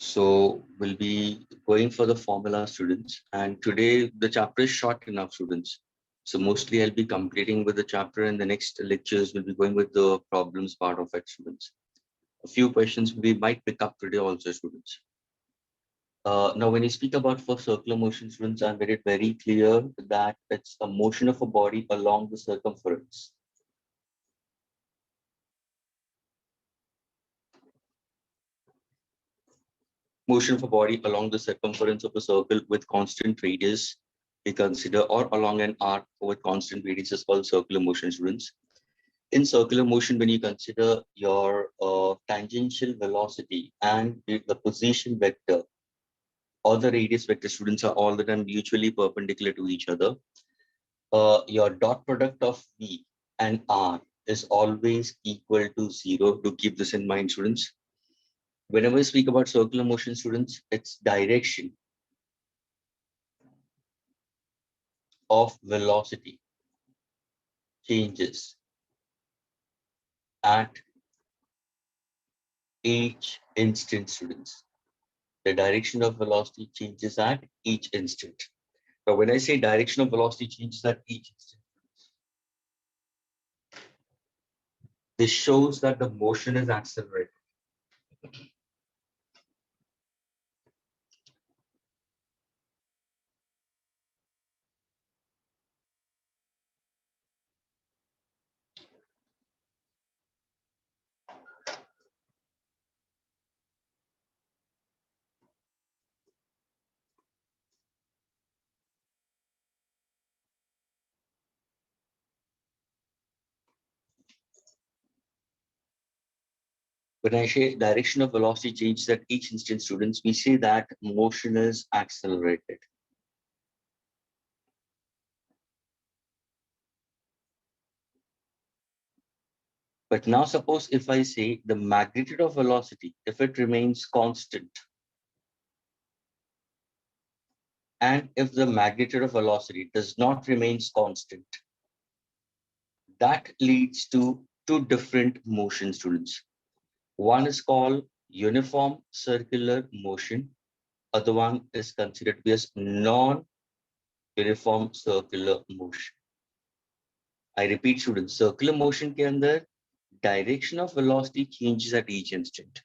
So we'll be going for the formula, students, and today the chapter is short enough, students. So mostly I'll be completing with the chapter, and the next lectures will be going with the problems part of it, students. A few questions we might pick up today also, students. Now when you speak about for circular motion, students, I made it very clear that it's a motion of a body along the circumference. Motion of a body along the circumference of a circle with constant radius we consider, or along an arc with constant radius, is called circular motion, students. In circular motion, when you consider your tangential velocity and the position vector or the radius vector, students, are all the time mutually perpendicular to each other. Your dot product of V and R is always equal to 0. To keep this in mind, students. Whenever we speak about circular motion, students, its direction of velocity changes at each instant, students. The direction of velocity changes at each instant. But when I say direction of velocity changes at each instant, this shows that the motion is accelerated. When I say direction of velocity changes at each instant, students, we say that motion is accelerated. But now suppose if I say the magnitude of velocity, if it remains constant, and if the magnitude of velocity does not remain constant, that leads to two different motion, students. One is called uniform circular motion. Other one is considered to be as non-uniform circular motion. I repeat, students, circular motion के अंदर direction of velocity changes at each instant.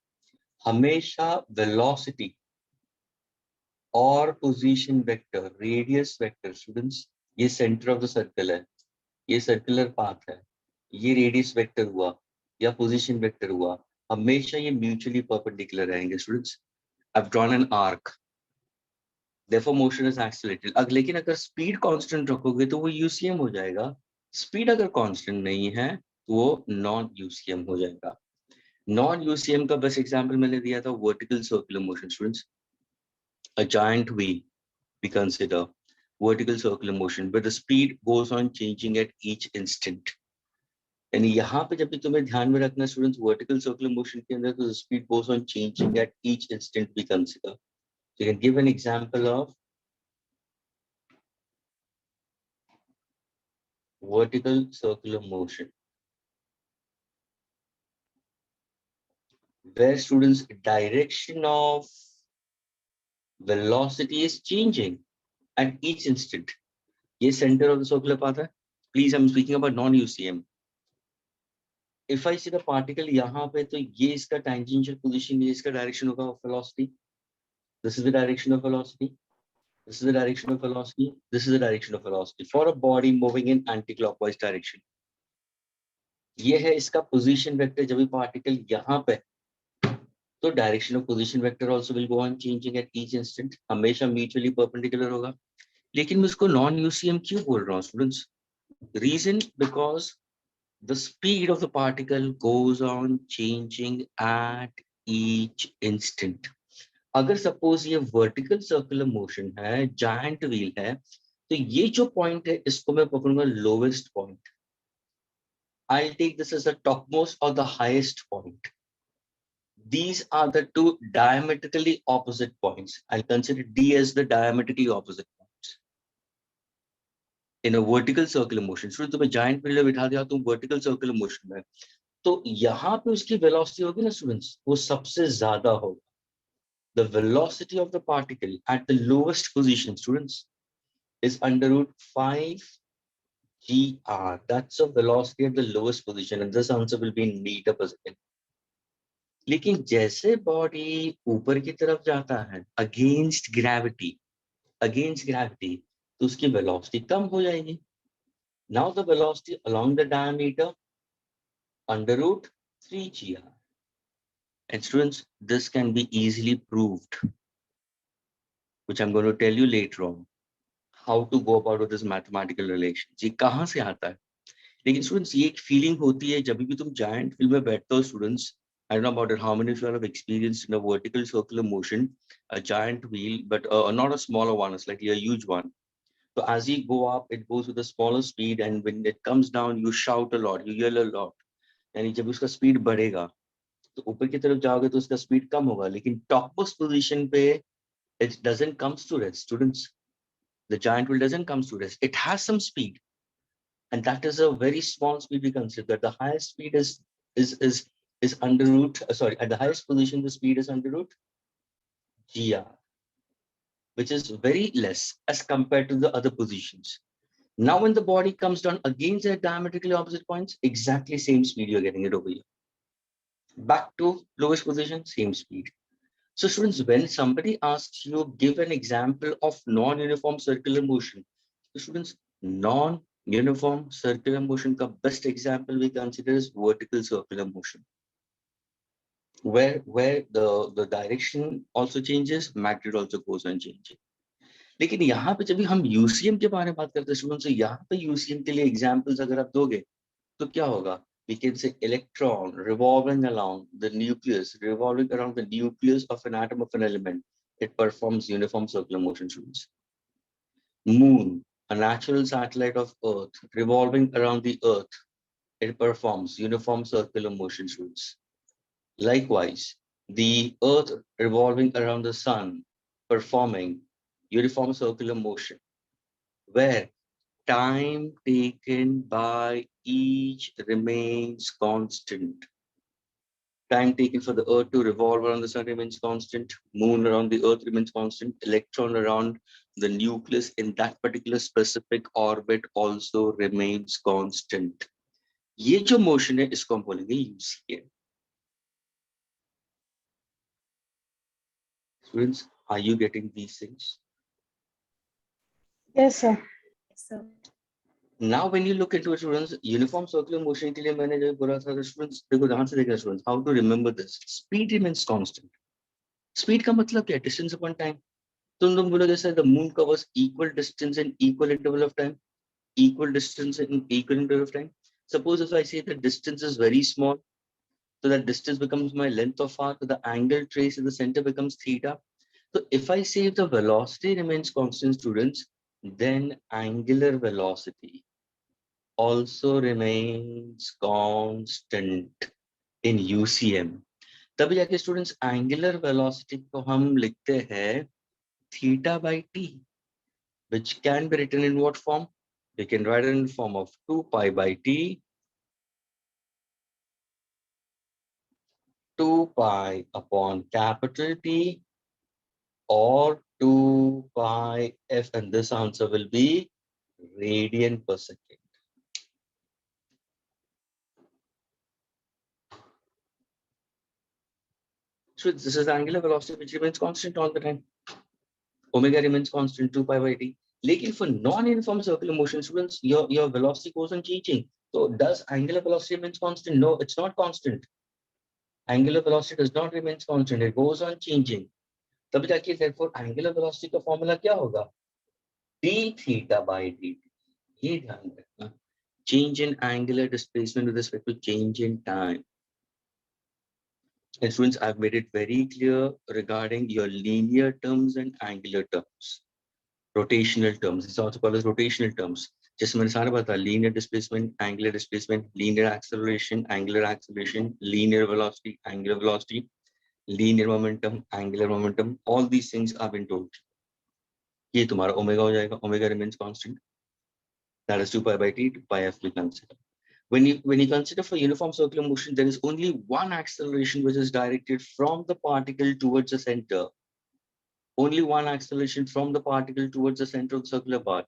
हमेशा velocity और position vector, radius vector, students, ये center of the circle है, ये circular path है, ये radius vector हुआ या position vector हुआ, हमेशा ये mutually perpendicular रहेंगे, students. I've drawn an arc. Therefore motion is accelerated. लेकिन अगर speed constant रखोगे तो वो UCM हो जाएगा. Speed अगर constant नहीं है तो वो non UCM हो जाएगा. Non UCM का बस example मैंने दिया था vertical circular motion, students. A giant wheel we consider vertical circular motion where the speed goes on changing at each instant. यानी यहाँ पे जब भी तुम्हें ध्यान में रखना स्टूडेंट्स वर्टिकल सर्कुलर मोशन के अंदर तो speed goes on changing at each instant we consider. So you can give an example of vertical circular motion where students direction of velocity is changing at each instant. ये center of the circular path है. Please, I'm speaking about non-UCM. If I see the particle यहाँ पे तो ये इसका tangential position, ये इसका direction होगा of velocity. This is the direction of velocity. This is the direction of velocity. This is the direction of velocity for a body moving in anti-clockwise direction. ये है इसका position vector. जब भी particle यहाँ पे तो direction of position vector also will go on changing at each instant. हमेशा mutually perpendicular होगा. लेकिन मैं इसको non-UCM क्यों बोल रहा हूँ students? Reason because the speed of the particle goes on changing at each instant. अगर suppose ये vertical circular motion है, giant wheel है, तो ये जो point है इसको मैं पकड़ूंगा lowest point. I'll take this as the topmost or the highest point. These are the two diametrically opposite points. I'll consider D as the diametrically opposite points. In a vertical circular motion, so तुम्हें giant wheel में बिठा दिया तुम vertical circular motion में, तो यहाँ पे उसकी velocity होगी ना students, वो सबसे ज्यादा होगा. The velocity of the particle at the lowest position, students, is under root 5 gr. That's the velocity at the lowest position, and this answer will be in meter per second. लेकिन जैसे body ऊपर की तरफ जाता है against gravity, तो उसकी velocity कम हो जाएगी. Now the velocity along the diameter under root 3 gr. And students, this can be easily proved, which I'm going to tell you later on how to go about this mathematical relation. ये कहाँ से आता है? लेकिन students ये एक feeling होती है जब भी तुम जायंट व्हील में बैठते हो students. I don't know about it, how many of you have experienced in a vertical circular motion, a giant wheel, but not a smaller one, it's like a huge one. So as you go up, it goes with a smaller speed, and when it comes down, you shout a lot, you yell a lot. यानी जब उसका speed बढ़ेगा तो ऊपर की तरफ जाओगे तो उसका स्पीड कम होगा, लेकिन टॉपमोस्ट पोजीशन पे it doesn't comes to rest, students. The giant wheel doesn't comes to rest. It has some speed, and that is a very small speed we consider. The highest speed is under root. Sorry, at the highest position, the speed is under root gr, which is very less as compared to the other positions. Now, when the body comes down against their diametrically opposite points, exactly same speed you're getting it over here. Back to lowest position, same speed. So students, when somebody asks you, give an example of non-uniform circular motion. So students, non-uniform circular motion ka best example we consider is vertical circular motion, where the direction also changes, magnitude also goes on changing. लेकिन यहाँ पे जब भी हम UCM के बारे में बात करते हैं स्टूडेंट्स, यहाँ पे यूसीएम के लिए एग्जांपल्स अगर आप दोगे तो क्या होगा? We can say electron revolving around the nucleus of an atom of an element. It performs uniform circular motion, students. Moon, a natural satellite of Earth, revolving around the Earth, it performs uniform circular motion, students. Likewise, the Earth revolving around the Sun, performing uniform circular motion, where time taken by each remains constant. Time taken for the Earth to revolve around the Sun remains constant. Moon around the Earth remains constant. Electron around the nucleus in that particular specific orbit also remains constant. ये जो motion है इसको हम बोलेंगे UCM. Students, are you getting these things? Yes, sir. Yes, sir. Now, when you look into it, students, uniform circular motion के लिए मैंने जो बोला था, students, देखो ध्यान से देखना students, how to remember this. Speed remains constant. Speed का मतलब क्या है? Distance upon time. तुम बोलोगे sir, the moon covers equal distance in equal interval of time. Equal distance in equal interval of time. Suppose if I say the distance is very small, so that distance becomes my length of arc, so the angle traced in the center becomes theta. So if I say the velocity remains constant, students, then angular velocity also remains constant in UCM. तभी जाके students angular velocity को हम लिखते हैं theta by t, which can be written in what form? We can write it in form of 2 pi by t, 2 pi upon capital T, or 2 pi f, and this answer will be radian per second. So this is the angular velocity which remains constant all the time. Omega remains constant 2 pi by t. Lekin for non-uniform circular motion, students, your velocity goes on changing. So does angular velocity remains constant? No, it's not constant. Angular velocity does not remain constant. It goes on changing. तब जाके therefore angular velocity का formula क्या होगा? d theta by dt. ये ध्यान रखना. Change in angular displacement with respect to change in time. And students, I've made it very clear regarding your linear terms and angular terms. Rotational terms, it's also called as rotational terms. Just मैंने सारा बताया, linear displacement, linear acceleration, angular acceleration, linear velocity, angular velocity, linear momentum, angular momentum, all these things have been told. ये तुम्हारा omega हो जाएगा, omega remains constant. That is 2 pi by t, 2 pi f we consider. When you consider for uniform circular motion, there is only one acceleration which is directed from the particle towards the center. only one acceleration from the particle towards the center of the circular path,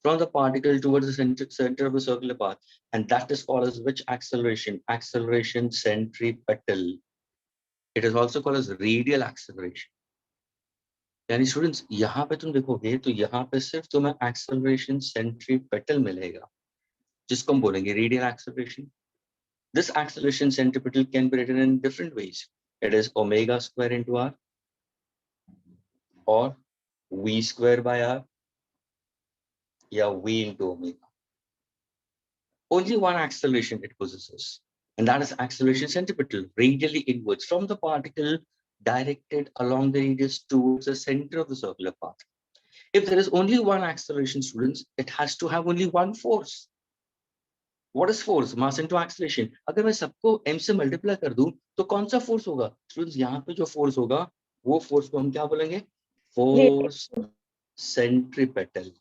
from the particle towards the center of the circular path, and that is called as which acceleration? Acceleration centripetal. It is also called as radial acceleration. यानी students यहाँ पे तुम देखोगे तो यहाँ पे सिर्फ तुम्हें acceleration centripetal मिलेगा, जिसको हम बोलेंगे radial acceleration. This acceleration centripetal can be written in different ways. It is omega square into r, or v square by r, या v into omega. Only one acceleration it possesses, and that is acceleration centripetal, radially inwards from the particle directed along the radius towards the center of the circular path. If there is only one acceleration, students, it has to have only one force. What is force? Mass into acceleration. अगर मैं सबको m से multiply कर दूं तो कौन सा force होगा? स्टूडेंट्स यहाँ पे जो फोर्स होगा वो फोर्स को हम क्या बोलेंगे? Force centripetal.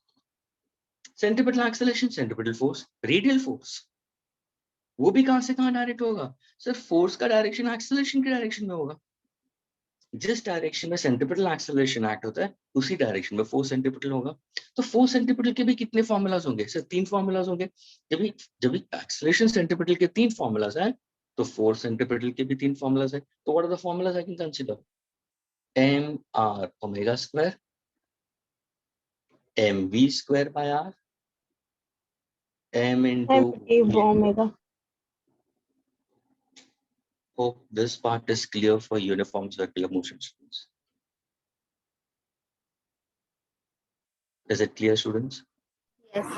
Centripetal acceleration, centripetal force, radial force. वो भी कहां से कहां डायरेक्ट होगा? सिर्फ फोर्स का डायरेक्शन एक्सेलरेशन के डायरेक्शन में होगा. जिस डायरेक्शन में सेंट्रिपेटल एक्सेलरेशन एक्ट होता है उसी डायरेक्शन में फोर्स सेंट्रिपेटल होगा. तो फोर्स सेंट्रिपेटल के भी कितने फॉर्मूलाज होंगे? सिर्फ 3 फॉर्मूलाज होंगे. जब एक्सेलरेशन सेंट्रिपेटल के 3 फॉर्मूलाज हैं तो फोर्स सेंट्रिपेटल के भी 3 फॉर्मूलाज हैं. तो what are the formulas I can consider? mr omega square, mv square by r, m into omega. Hope this part is clear for uniform circular motion, students. Is it clear, students? Yes.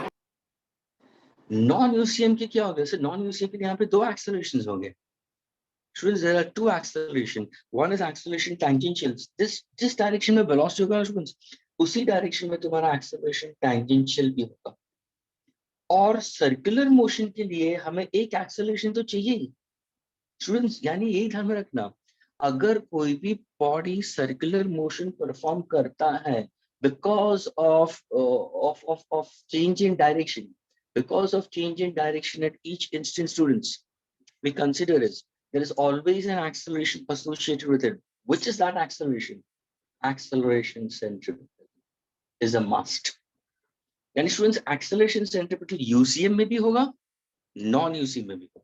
Non-UCM के क्या हो गया? Sir non-UCM के यहाँ पे 2 accelerations होंगे. Students, there are 2 acceleration. One is acceleration tangential. This direction में velocity होगा, students. उसी direction में तुम्हारा acceleration tangential भी होगा. और circular motion के लिए हमें एक acceleration तो चाहिए ही. Students, यानी यही ध्यान में रखना, अगर कोई भी बॉडी सर्कुलर मोशन परफॉर्म करता है because of change in direction, because of change in direction at each instant, students, we consider is there is always an acceleration associated with it. Which is that acceleration? Acceleration centripetal is a must. यानी students, acceleration centripetal UCM में भी होगा, non-UCM में भी होगा.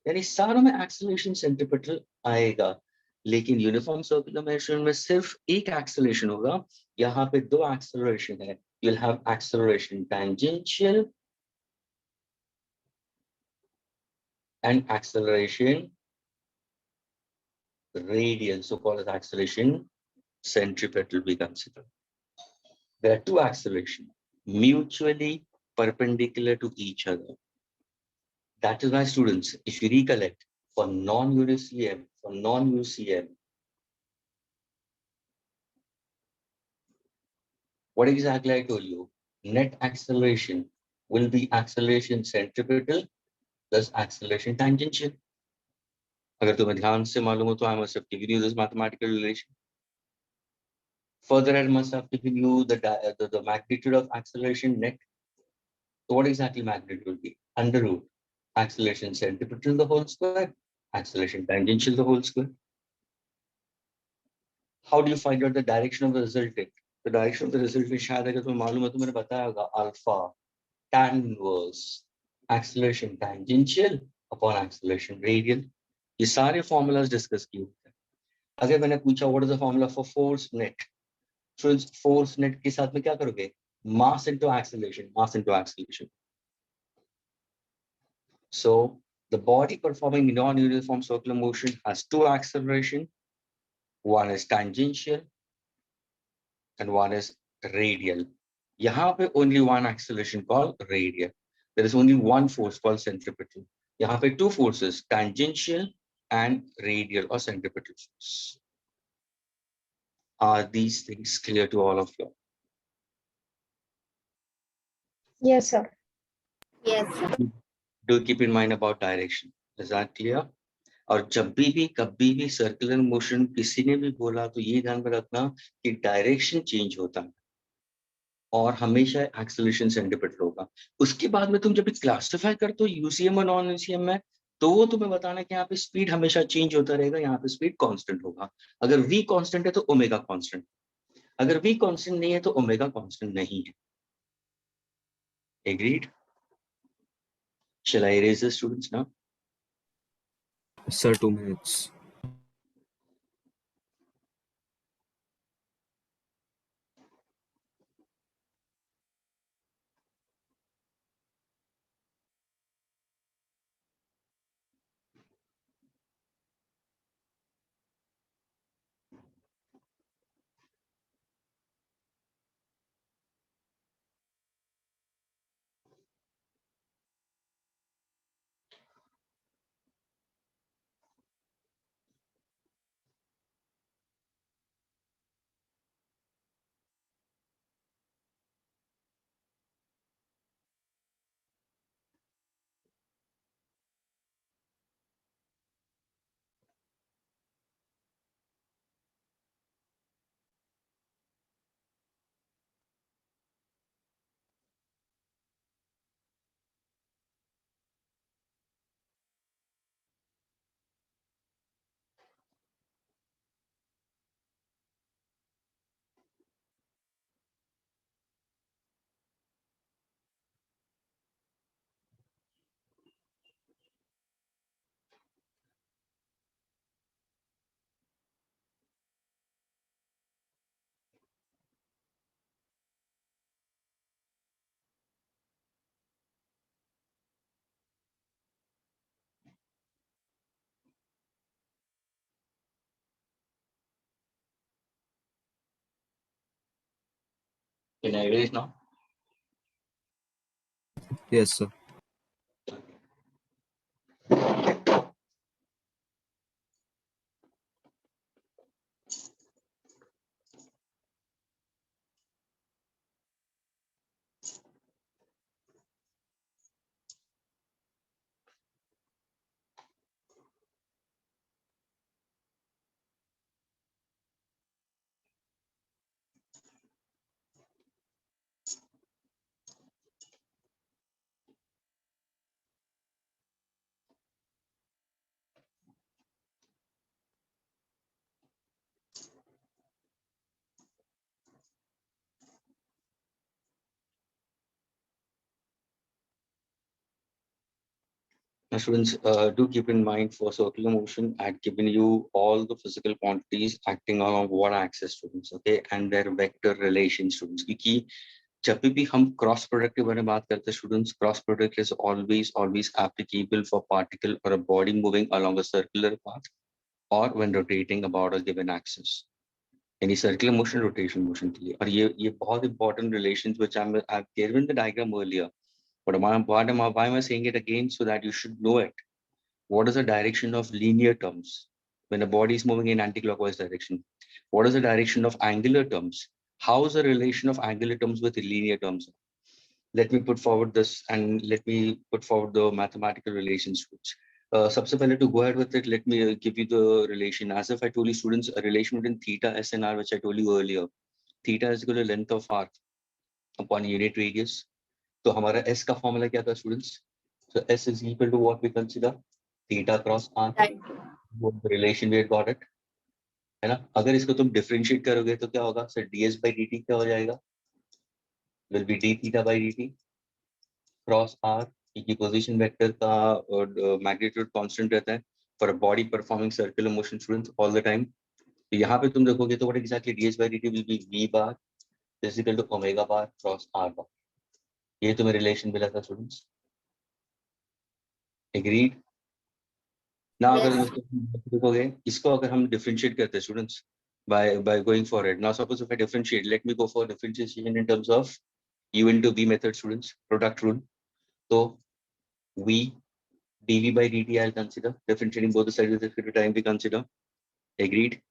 यानी सारों में एक्सेलरेशन सेंट्रिपेटल आएगा, लेकिन यूनिफॉर्म सर्कुलर मोशन में सिर्फ एक एक्सेलरेशन होगा. यहाँ पे 2 एक्सेलरेशन है. You will have acceleration tangential and acceleration radial, so called as acceleration centripetal we consider. There are 2 acceleration mutually perpendicular to each other. That is why, students, if you recollect, for non-UCM, what exactly I told you? Net acceleration will be acceleration centripetal plus acceleration tangential. अगर तुम्हें ध्यान से मालूम हो तो I must have given you this mathematical relation. Further, I must have given you the magnitude of acceleration net. So what exactly magnitude will be? Under root acceleration centripetal the whole square, acceleration tangential the whole square. How do you find out the direction of the resultant? The direction of the resultant शायद अगर तुम्हें मालूम है तो मैंने बताया होगा, alpha tan inverse acceleration tangential upon acceleration radial. ये सारे formulas discuss किए होते हैं. अगर मैंने पूछा what is the formula for force net, so force net के साथ में क्या करोगे? Mass into acceleration, mass into acceleration. So the body performing non-uniform circular motion has 2 acceleration. One is tangential and one is radial. यहाँ पे only one acceleration called radial. There is only one force called centripetal. यहाँ पे 2 forces, tangential and radial or centripetal force. Are these things clear to all of you? Yes, sir. Yes, sir. Do keep in mind about direction. Is that clear? और जब भी कभी भी circular motion किसी ने भी बोला तो ये ध्यान में रखना कि डायरेक्शन चेंज होता है और हमेशा एक्सेलरेशन सेंट्रिपेटल होगा. उसके बाद में तुम जब क्लासिफाई करते हो यूसीएम और नॉन यूसीएम में, तो वो तुम्हें बताना कि यहाँ पे स्पीड हमेशा चेंज होता रहेगा, यहाँ पे स्पीड कांस्टेंट होगा. अगर v कांस्टेंट है तो ओमेगा कांस्टेंट. अगर v कांस्टेंट नहीं है तो ओमेगा कांस्टेंट नहीं है. Agreed? Shall I erase the students now? Sir, 2 minutes. Can I erase now? Yes, sir. Now, students, do keep in mind for circular motion, I've given you all the physical quantities acting along what axis, students, okay, and their vector relation, students. क्योंकि जब भी हम cross product के बारे में बात करते हैं students, cross product is always applicable for particle or a body moving along a circular path or when rotating about a given axis. Any circular motion, rotation motion के लिए. और ये बहुत important relations which I've given the diagram earlier. But why am I saying it again? So that you should know it. What is the direction of linear terms when a body is moving in anti-clockwise direction? What is the direction of angular terms? How is the relation of angular terms with linear terms? Let me put forward this and let me put forward the mathematical relations. सबसे पहले to go ahead with it, let me give you the relation. As if I told you students, a relation between theta, s and r, which I told you earlier. Theta is equal to length of arc upon unit radius. तो हमारा s का formula क्या था students? So s is equal to what we consider theta cross r. वो relation we got it है ना. अगर इसको तुम डिफरेंशिएट करोगे तो क्या होगा सर? ds by dt क्या हो जाएगा? Will be d theta by dt cross r की पोजीशन वेक्टर का मैग्नीट्यूड कांस्टेंट रहता है for a body performing circular motion students all the time. तो यहाँ पे तुम देखोगे तो what exactly ds by dt will be v bar is equal to omega bar cross r bar. ये तुम्हें रिलेशन मिला था स्टूडेंट्स. एग्रीड? ना अगर Yes. देखोगे इसको अगर हम डिफरेंशिएट करते हैं students by going for it. Now suppose if I differentiate, let me go for differentiation in terms of u into v method students, product rule. So v dv by dt I'll consider differentiating both the sides with respect to time we consider. Agreed?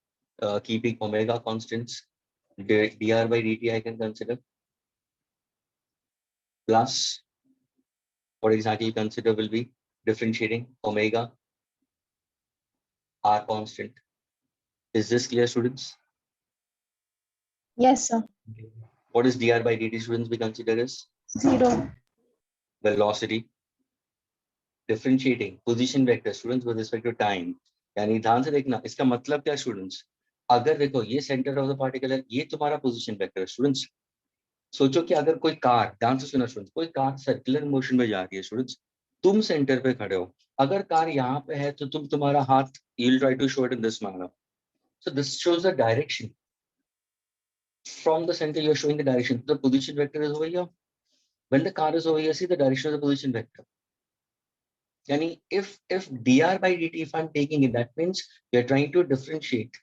Keeping omega constants, dr by dt I can consider plus what exactly you consider will be differentiating omega r constant. Is this clear students? Yes, sir. What is dr by dt students we consider as 0. velocity. Differentiating position vector students with respect to time. यानी ध्यान से देखना इसका मतलब क्या students? अगर देखो ये सेंटर ऑफ द पार्टिकल है, ये तुम्हारा पोजीशन वेक्टर है स्टूडेंट्स। सोचो कि अगर कोई कार, ध्यान से सुनो स्टूडेंट्स, कोई कार सर्कुलर मोशन में जा रही है स्टूडेंट्स, तुम सेंटर पे खड़े हो, अगर कार यहाँ पे है तो तुम तुम्हारा हाथ, you will try to show it in this manner, so this shows the direction from the center. You're showing the direction. The position vector is over here. When the car is over here, see the direction of the position vector. Yani if dr by dt, if I'm taking it, that means you're trying to differentiate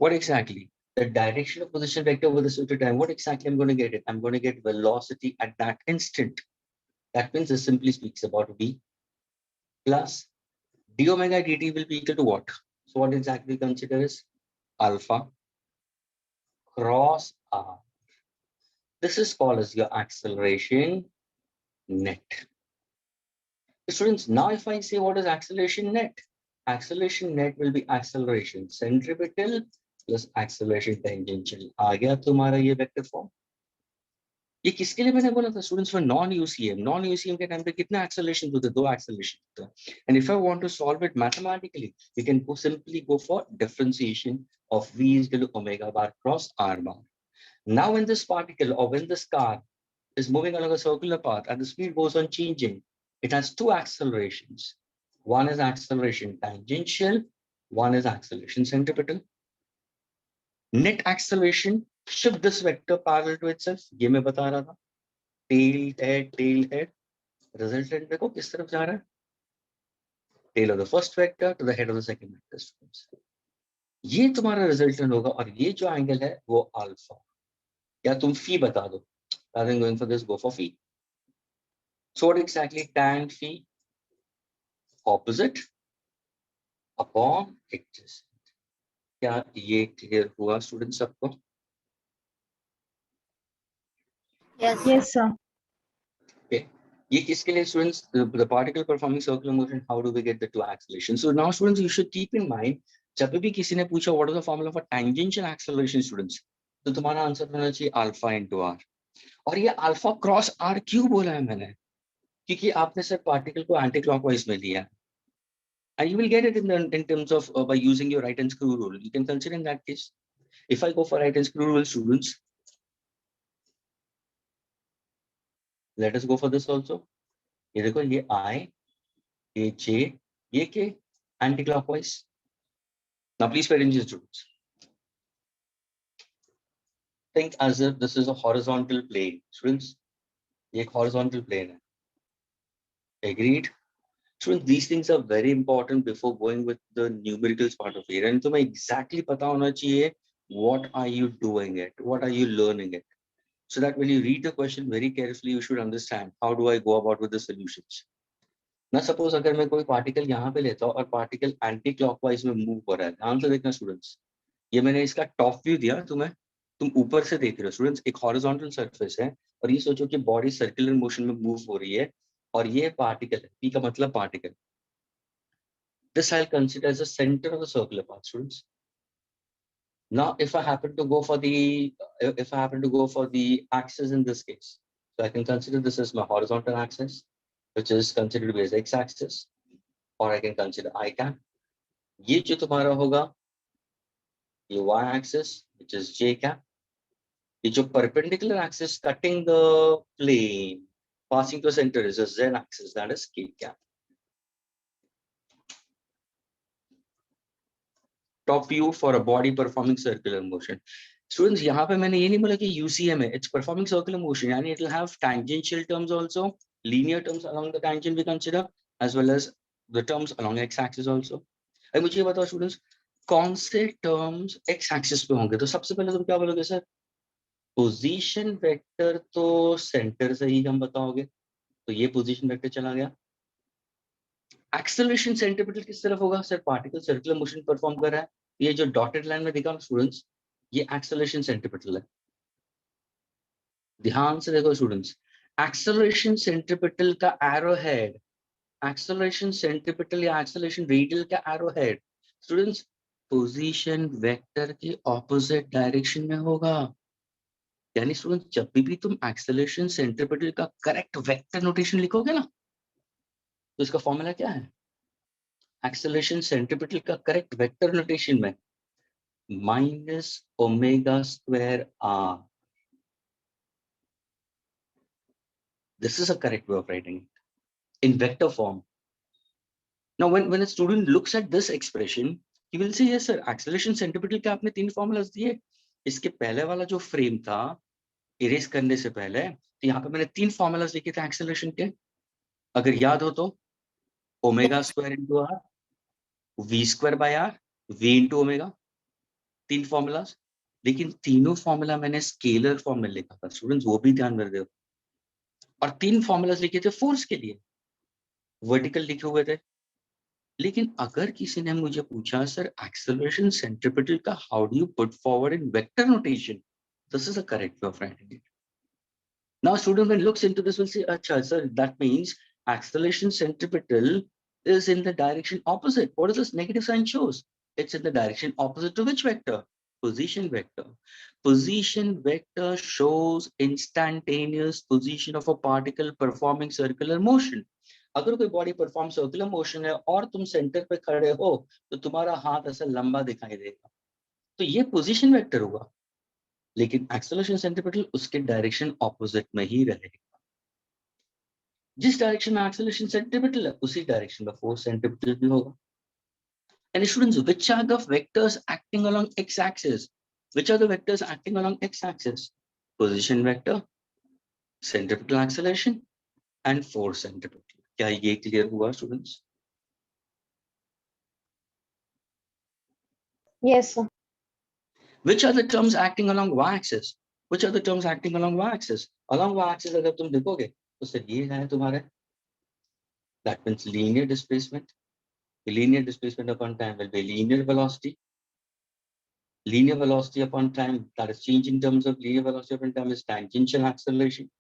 what exactly the direction of position vector over the certain time. What exactly I'm going to get it? I'm going to get velocity at that instant. That means this simply speaks about v plus d omega dt will be equal to what? So what exactly consider is alpha cross r. This is called as your acceleration net. Students, now if I say what is acceleration net? Acceleration net will be acceleration centripetal plus acceleration tangential. आ गया तुम्हारा ये vector form. ये किसके लिए मैंने बोला था students? For non UCM. Non UCM के टाइम पे कितना एक्सेलरेशन होते? 2 एक्सेलरेशन होते हैं। And if I want to solve it mathematically, you can simply go for differentiation of v is equal to omega bar cross r bar. Now when this particle or when this car is moving along a circular path and the speed goes on changing, it has 2 accelerations. One is acceleration tangential, one is acceleration centripetal. Net acceleration, shift this vector parallel to itself. ये मैं बता रहा था, tail head. Resultant देखो किस तरफ जा रहा है? Tail of the first vector to the head of the second vector. ये तुम्हारा resultant होगा और ये जो angle है वो alpha. या तुम phi बता दो. Rather than going for this, go for phi. So what exactly tan phi? Opposite upon adjacent. क्या ये क्लियर हुआ स्टूडेंट सबको? Yes. Yes, sir. Okay. ये किसके लिए students? The particle performing circular motion, how do we get the 2 acceleration? So now students, you should keep in mind, जब भी किसी ने पूछा what is the formula for tangential acceleration students, तो तुम्हारा आंसर होना चाहिए alpha into r. और ये alpha cross r क्यों बोला है मैंने? क्योंकि आपने सर पार्टिकल को एंटी क्लॉकवाइज में लिया, and you will get it in terms of by using your right hand screw rule. You can consider in that case, if I go for right hand screw rule students, let us go for this also. ये देखो, ये I, ये J, ये K, anti-clockwise. Now please pay attention students. Think as if this is a horizontal plane. Students, ये एक horizontal plane है. Agreed? Students, these things are very important before going with the numericals part of it. And तुम्हें exactly पता होना चाहिए what are you doing it, what are you learning it. So that when you read the question very carefully, you should understand how do I go about with the solutions. ना suppose अगर मैं कोई particle यहाँ पे लेता हूँ और particle anti clockwise में मूव हो रहा है, ध्यान से देखना स्टूडेंट्स, ये मैंने इसका टॉप व्यू दिया तुम्हें, तुम ऊपर से देख रहे हो स्टूडेंट्स, एक हॉरिजॉन्टल सरफेस है और ये सोचो कि बॉडी सर्कुलर मोशन में मूव हो रही है और ये पार्टिकल है, पी का मतलब particle. This I consider as the centre of the circular path students. Now if I happen to go for the axis in this case, so I can consider this as my horizontal axis, which is considered to be as x-axis, or I can consider I cap. ये जो तुम्हारा होगा ये y-axis, which is j cap. ये जो perpendicular axis cutting the plane passing to the center is a z-axis, that is k cap. Top view for a body performing circular motion. Students, यहाँ पे मैंने ये नहीं बोला कि UCM है, it's performing circular motion, यानी it will have tangential terms also, linear terms along the tangent we consider, as well as the terms along x-axis also. अब मुझे ये बताओ students, कौन से terms x-axis पे होंगे? तो सबसे पहले तुम क्या बोलोगे सर? Position vector तो center से ही हम बताओगे, तो ये position vector चला गया. Acceleration centripetal किस तरफ होगा? Sir particle circular motion perform कर रहा है, ये जो डॉटेड लाइन में दिखा स्टूडेंट्स, ये एक्सेलरेशन सेंट्रिपिटल है. ध्यान से देखो स्टूडेंट्स, एक्सेलरेशन सेंट्रिपिटल का एरो हेड, एक्सेलरेशन सेंट्रिपिटल या एक्सेलरेशन रेडियल का arrow head students position vector के ऑपोजिट डायरेक्शन में होगा. यानी स्टूडेंट्स, जब भी तुम एक्सेलरेशन सेंट्रिपिटल का करेक्ट वेक्टर नोटेशन लिखोगे ना, तो इसका फॉर्मूला क्या है? एक्सेलरेशन सेंट्रिपिटल का करेक्ट वेक्टर नोटेशन में minus omega square r. This is a correct way of writing it in vector form. Now, when a student looks at this expression, he will say, yes, sir, acceleration centripetal के आपने 3 formulas दिए. इसके पहले वाला जो frame था, erase करने से पहले, तो यहाँ पे मैंने 3 formulas लिखे थे acceleration के. अगर याद हो तो, omega square into r, v square by r, v into omega, 3 formulas. लेकिन तीनों फॉर्मूला मैंने स्केलर फॉर्म में लिखा था स्टूडेंट्स, वो भी ध्यान रख दो. और 3 फॉर्मूलाज लिखे थे फोर्स के लिए, वर्टिकल लिखे हुए थे. लेकिन अगर किसी ने मुझे पूछा सर एक्सेलरेशन सेंट्रिपेटल का how do you put forward in vector notation, this is a correct way of writing it. Now student when looks into this will say अच्छा sir that means acceleration centripetal is in the direction opposite. What does this negative sign shows? It's in the direction opposite to which vector? Position vector. Position vector shows instantaneous position of a particle performing circular motion. अगर कोई body perform circular motion है और तुम centre पे खड़े हो तो तुम्हारा हाथ ऐसा लंबा दिखाई देगा, तो ये पोजीशन वेक्टर होगा. लेकिन एक्सेलरेशन सेंट्रिपेटल उसके डायरेक्शन ऑपोजिट में ही रहेगा. जिस डायरेक्शन में एक्सेलरेशन सेंट्रिपेटल है उसी डायरेक्शन में फोर्स सेंट्रिपेटल भी होगा. And students, which are the vectors acting along x-axis? Which are the vectors acting along x-axis? Position vector, centripetal acceleration, and force centripetal. क्या ये clear हुआ students? Yes, sir. Which are the terms acting along y-axis? Which are the terms acting along y-axis? Along y-axis अगर तुम देखोगे तो sir ये है तुम्हारे. That means linear displacement. The linear displacement upon time will be linear velocity. Linear velocity upon time, that is change in terms of linear velocity upon time, is tangential acceleration,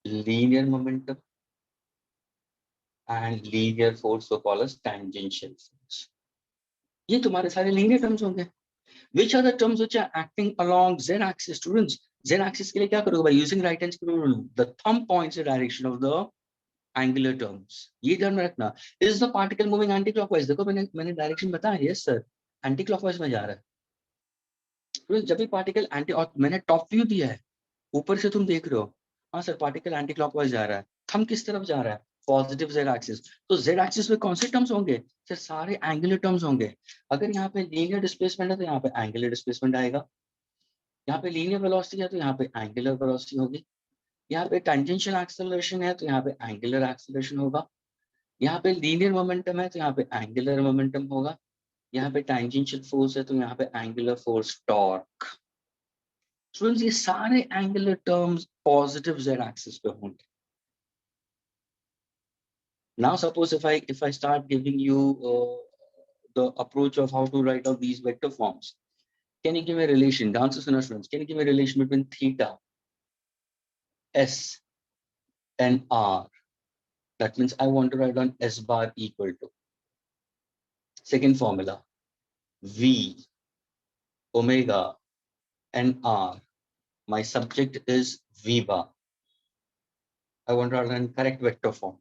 linear momentum, and linear force, so called as tangential force. ये तुम्हारे सारे linear terms होंगे. Which are the terms which are acting along z-axis, students? Z-axis के लिए क्या करोगे? By using right hand screw rule, the thumb points the direction of the angular terms. ये ध्यान में रखना. Is the particle moving anti-clockwise? देखो मैंने direction बताया. Yes sir, anti-clockwise में जा रहा है. जब भी पार्टिकल एंटी, और मैंने टॉप व्यू दिया है, ऊपर से तुम देख रहे हो, हाँ सर पार्टिकल एंटी क्लॉकवाइज जा रहा है. थंब किस तरफ जा रहा है? Positive Z axis. तो जेड एक्सिस में कौन से टर्म्स होंगे? सर सारे एंगुलर टर्म्स होंगे. अगर यहाँ पे लीनियर डिस्प्लेसमेंट है तो यहाँ पे एंगुलर डिस्प्लेसमेंट आएगा. यहाँ पे लीनियर वेलोसिटी है तो यहाँ पे एंगुलर वेलोसिटी होगी. यहाँ पे टेंजेंशियल एक्सेलरेशन है तो यहाँ पे एंगुलर एक्सेलरेशन होगा. यहाँ पे लीनियर मोमेंटम है तो यहाँ पे एंगुलर मोमेंटम होगा. यहाँ पे टेंजेंशियल फोर्स है तो यहाँ पे एंगुलर फोर्स टॉर्क. स्टूडेंट्स ये सारे angular terms positive Z axis पे होंगे. Now suppose if I start giving you the approach of how to write out these vector forms, can you give me a relation? The answer is students. Can you give me a relation between theta, s, and r? That means I want to write down s bar equal to. Second formula, v, omega, and r. My subject is v bar. I want to write down correct vector form.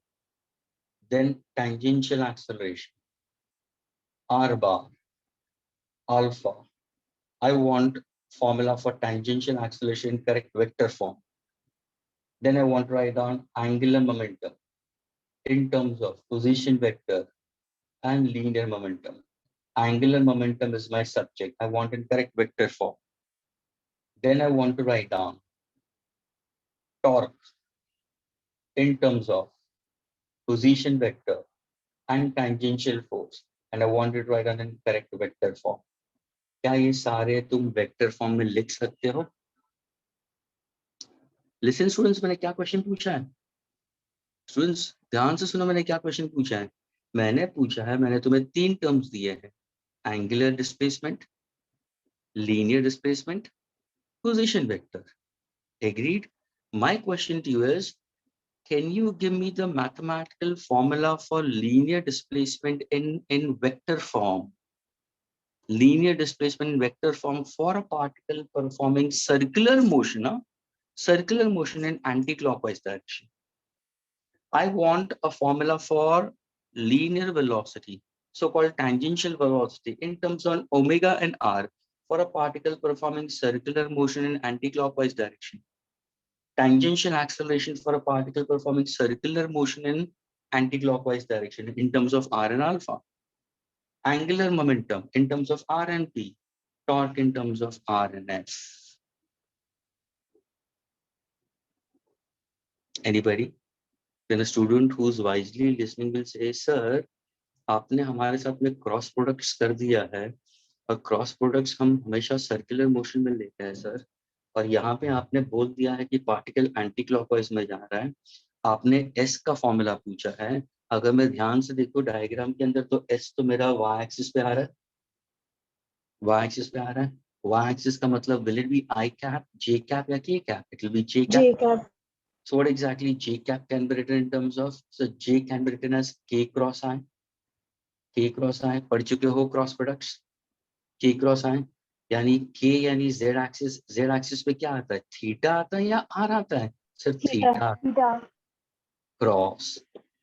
Then tangential acceleration, r bar, alpha. I want formula for tangential acceleration correct vector form. Then I want to write down angular momentum in terms of position vector and linear momentum. Angular momentum is my subject. I want in correct vector form. Then I want to write down torque in terms of position vector and tangential force. And I want to write down in correct vector form. क्या ये सारे तुम vector form में लिख सकते हो? Listen students, मैंने क्या क्वेश्चन पूछा है? स्टूडेंट्स ध्यान से सुनो, मैंने क्या क्वेश्चन पूछा है. मैंने पूछा है, मैंने तुम्हें 3 टर्म्स दिए हैं, angular displacement, linear displacement, position vector. Agreed? My question to you is, can you give me the mathematical formula for linear displacement in vector form? Linear displacement in vector form for a particle performing circular motion, circular motion in anti-clockwise direction. I want a formula for linear velocity. so-called tangential velocity in terms of omega and r for a particle performing circular motion in anti-clockwise direction. Tangential acceleration for a particle performing circular motion in anti-clockwise direction in terms of r and alpha. Angular momentum in terms of r and p. Torque in terms of r and f. Anybody? Then a student who's wisely listening will say, sir, आपने हमारे साथ में cross products कर दिया है और cross products हम हमेशा सर्कुलर मोशन में लेते हैं सर, और यहाँ पे आपने बोल दिया है कि पार्टिकल एंटी क्लॉकवाइज में जा रहा है, आपने एस का फॉर्मूला पूछा है। अगर मैं ध्यान से देखो डायग्राम के अंदर तो एस तो मेरा वाई एक्सिस पे आ रहा है, वाई एक्सिस पे आ रहा है। वाई एक्सिस का मतलब will it be I cap, J cap या K cap? It will be J cap. J cap. So what exactly J cap can be written in terms of? So J can be written as K cross I. K cross I पढ़ चुके हो cross products? K cross I यानी K यानी Z axis, Z axis पे क्या आता है? Theta आता है या R आता है? Sir theta Theta. क्रॉस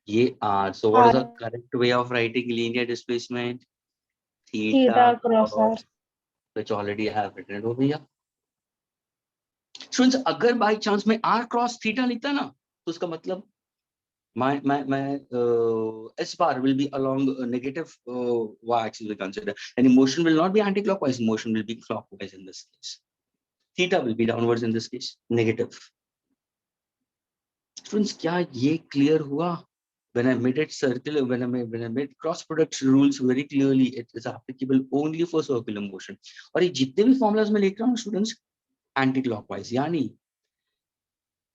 ये R. So what is the R. correct way of writing linear displacement? Theta cross R. which already I have written it over here. Students, अगर बाई चांस में R cross theta लिखता ना तो उसका मतलब my S bar will be along negative y axis we consider, and motion will not be anti-clockwise, motion will be clockwise in this case. Theta will be downwards in this case, negative. Students, क्या ये clear हुआ? When I made it circular, when I made cross product rules very clearly, it is applicable only for circular motion. और ये जितने भी formulas में लिख रहा हूँ students, anti-clockwise, यानी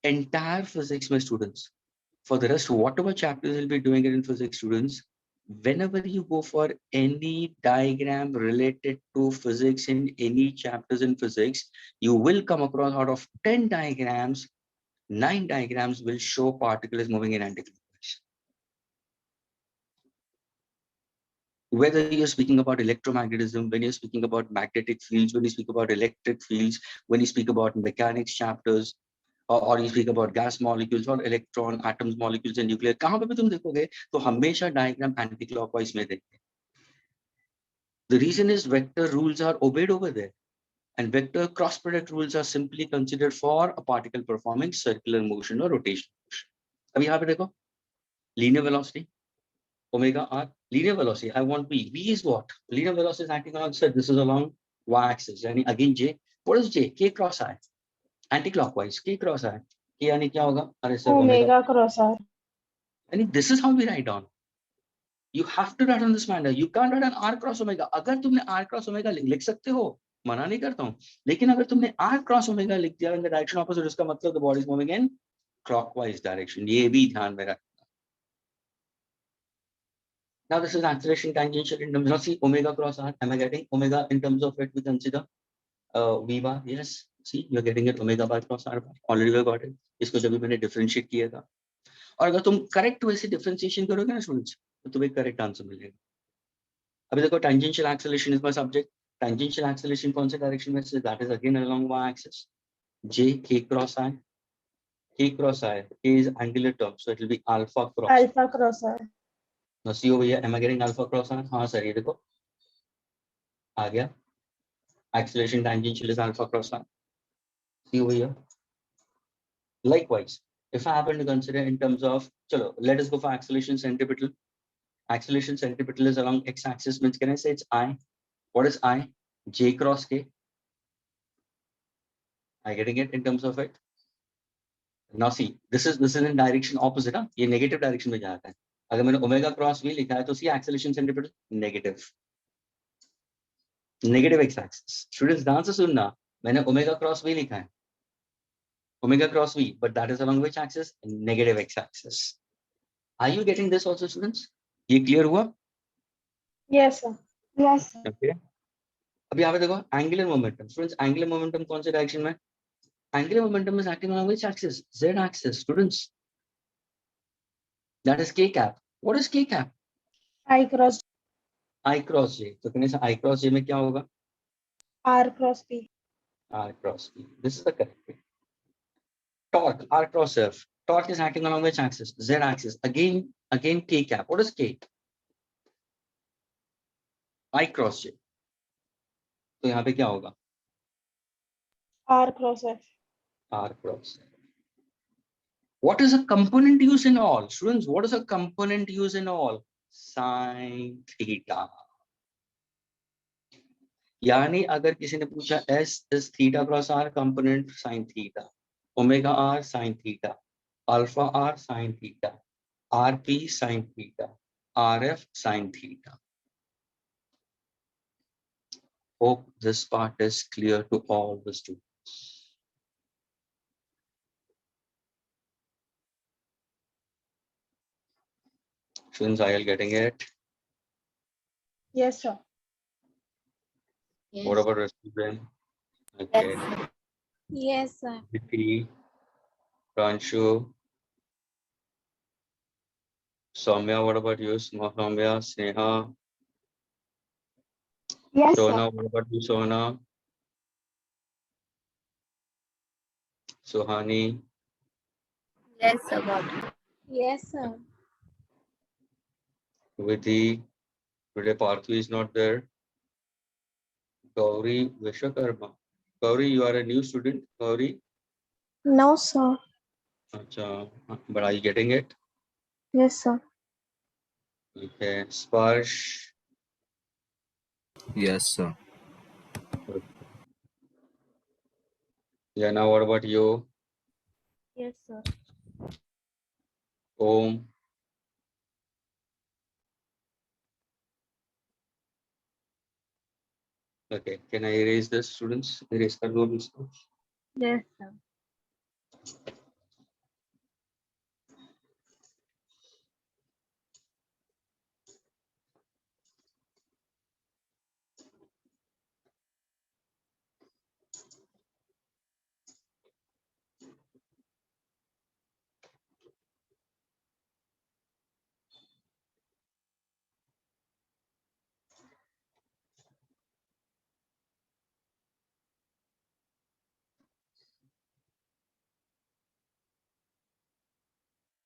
entire physics में students, for the rest, whatever chapters you'll be doing it in physics, students, whenever you go for any diagram related to physics in any chapters in physics, you will come across out of 10 diagrams, 9 diagrams will show particles moving in anticlockwise. Whether you're speaking about electromagnetism, when you're speaking about magnetic fields, when you speak about electric fields, when you speak about mechanics chapters, और you speak about gas molecules or electron, atoms, molecules and nuclear, कहाँ पे भी तुम देखोगे तो हमेशा diagram anti-clockwise में देंगे. The reason is vector rules are obeyed over there, and vector cross product rules are simply considered for a particle performing circular motion or rotation motion. अब यहाँ पे देखो linear velocity, omega r, linear velocity. I want v. V is what? Linear velocity is acting along. So this is along y-axis. यानी again j. What is j? K cross I. Anti-clockwise. K cross I. K यानी क्या होगा? अरे sir Omega cross R. And this is how we write down. You have to write on this manner. You can't write an r cross omega. अगर तुमने r cross omega लिख सकते हो, मना नहीं करता हूँ, लेकिन अगर तुमने r cross omega लिख दिया in the direction opposite, उसका मतलब the body is moving in clockwise direction. ये भी ध्यान में रखना. Now this is acceleration tangential in terms of see omega cross r. Am I getting omega in terms of it? We consider v bar. Yes. See, you're getting it omega bar cross r bar. Already we got it. इसको जब भी मैंने differentiate किया था. और अगर तुम correct way से differentiation करोगे ना students, तो तुम्हें correct answer मिलेगा. अभी देखो tangential acceleration is my subject. Tangential acceleration कौन से direction में से? That is again along y-axis. J k cross I. K cross I. K is angular term, so it will be alpha cross. Alpha cross R. Now see over here. Am I getting alpha cross I? हाँ sir, ये देखो आ गया. Acceleration tangential is alpha cross I. See over here. Likewise, if I happen to consider in terms of, chalo, let us go for acceleration centripetal. Acceleration centripetal is along x-axis. Means can I say it's I? What is I? J cross K. Are you getting it in terms of it? Now see, this is in direction opposite. हाँ, ये negative direction में जाता है. अगर मैंने omega cross v लिखा है तो see acceleration centripetal negative. Negative x-axis. Students ध्यान से सुनना, मैंने omega cross v लिखा है. Omega cross v, but that is along which axis? Negative x-axis. Are you getting this also, students? ये clear हुआ? Yes, sir. Yes, sir. Okay. अभी यहाँ पे देखो angular momentum. Students, angular momentum कौन से direction में? Angular momentum is acting along which axis? Z axis. Students, that is k cap. What is k cap? I cross I cross j. तो कहने से I cross j में क्या होगा? R cross P. R cross p. This is the correct way. Torque R cross f. Torque is acting along which axis? Z axis. Again k cap. What is k? I cross j, तो यहाँ पे क्या होगा? R cross F. R cross. What is a component used in all? Students, what is a component used in all? Sin theta. यानी अगर किसी ने पूछा S is theta cross R, component sin theta, omega R sin theta, alpha R sin theta, RP sin theta, RF sin theta. Hope this part is clear to all the students. Students, are you getting it? Yes, sir. Yes. What about rest of them? Okay. Yes, sir. Vicky, Pranshu, Soumya, what about you? Soumya, Sneha, Yes, sir. Sona, what about you? Sona, Suhani, Yes, sir. Got it. Yes, sir. Vidhi. Today Parthu is not there. Gauri, Vishwakarma. Gauri, you are a new student. Gauri, No, sir. Acha, but are you getting it? Yes, sir. Okay. Sparsh. Yes, sir. Jana, what about you? Yes, sir. Om. Okay. Can I erase this, students? Erase kar do isko. Yes, sir.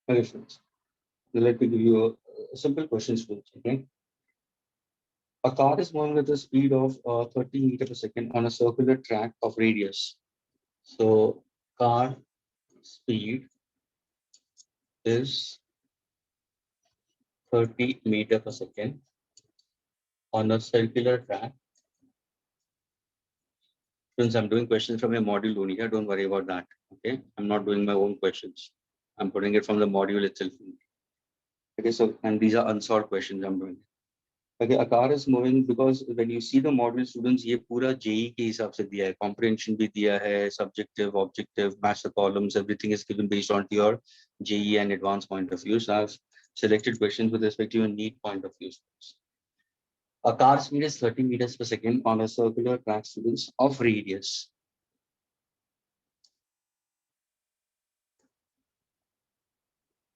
Okay, friends. Let me give you a simple question, students. Okay. A car is moving with a speed of 30 meters per second on a circular track of radius. So, car speed is 30 meters per second on a circular track. Since I'm doing questions from a module only here, don't worry about that. Okay, I'm not doing my own questions. I'm putting it from the module itself. Okay, so and these are unsolved questions I'm doing. Okay, a car is moving because when you see the module, students, ये पूरा JEE के हिसाब से दिया है, comprehension भी दिया है, subjective, objective, match the columns, everything is given based on your JEE and advanced point of view. So I've selected questions with respect to your NEET point of view. A car speed is 30 meters per second on a circular track, students, of radius.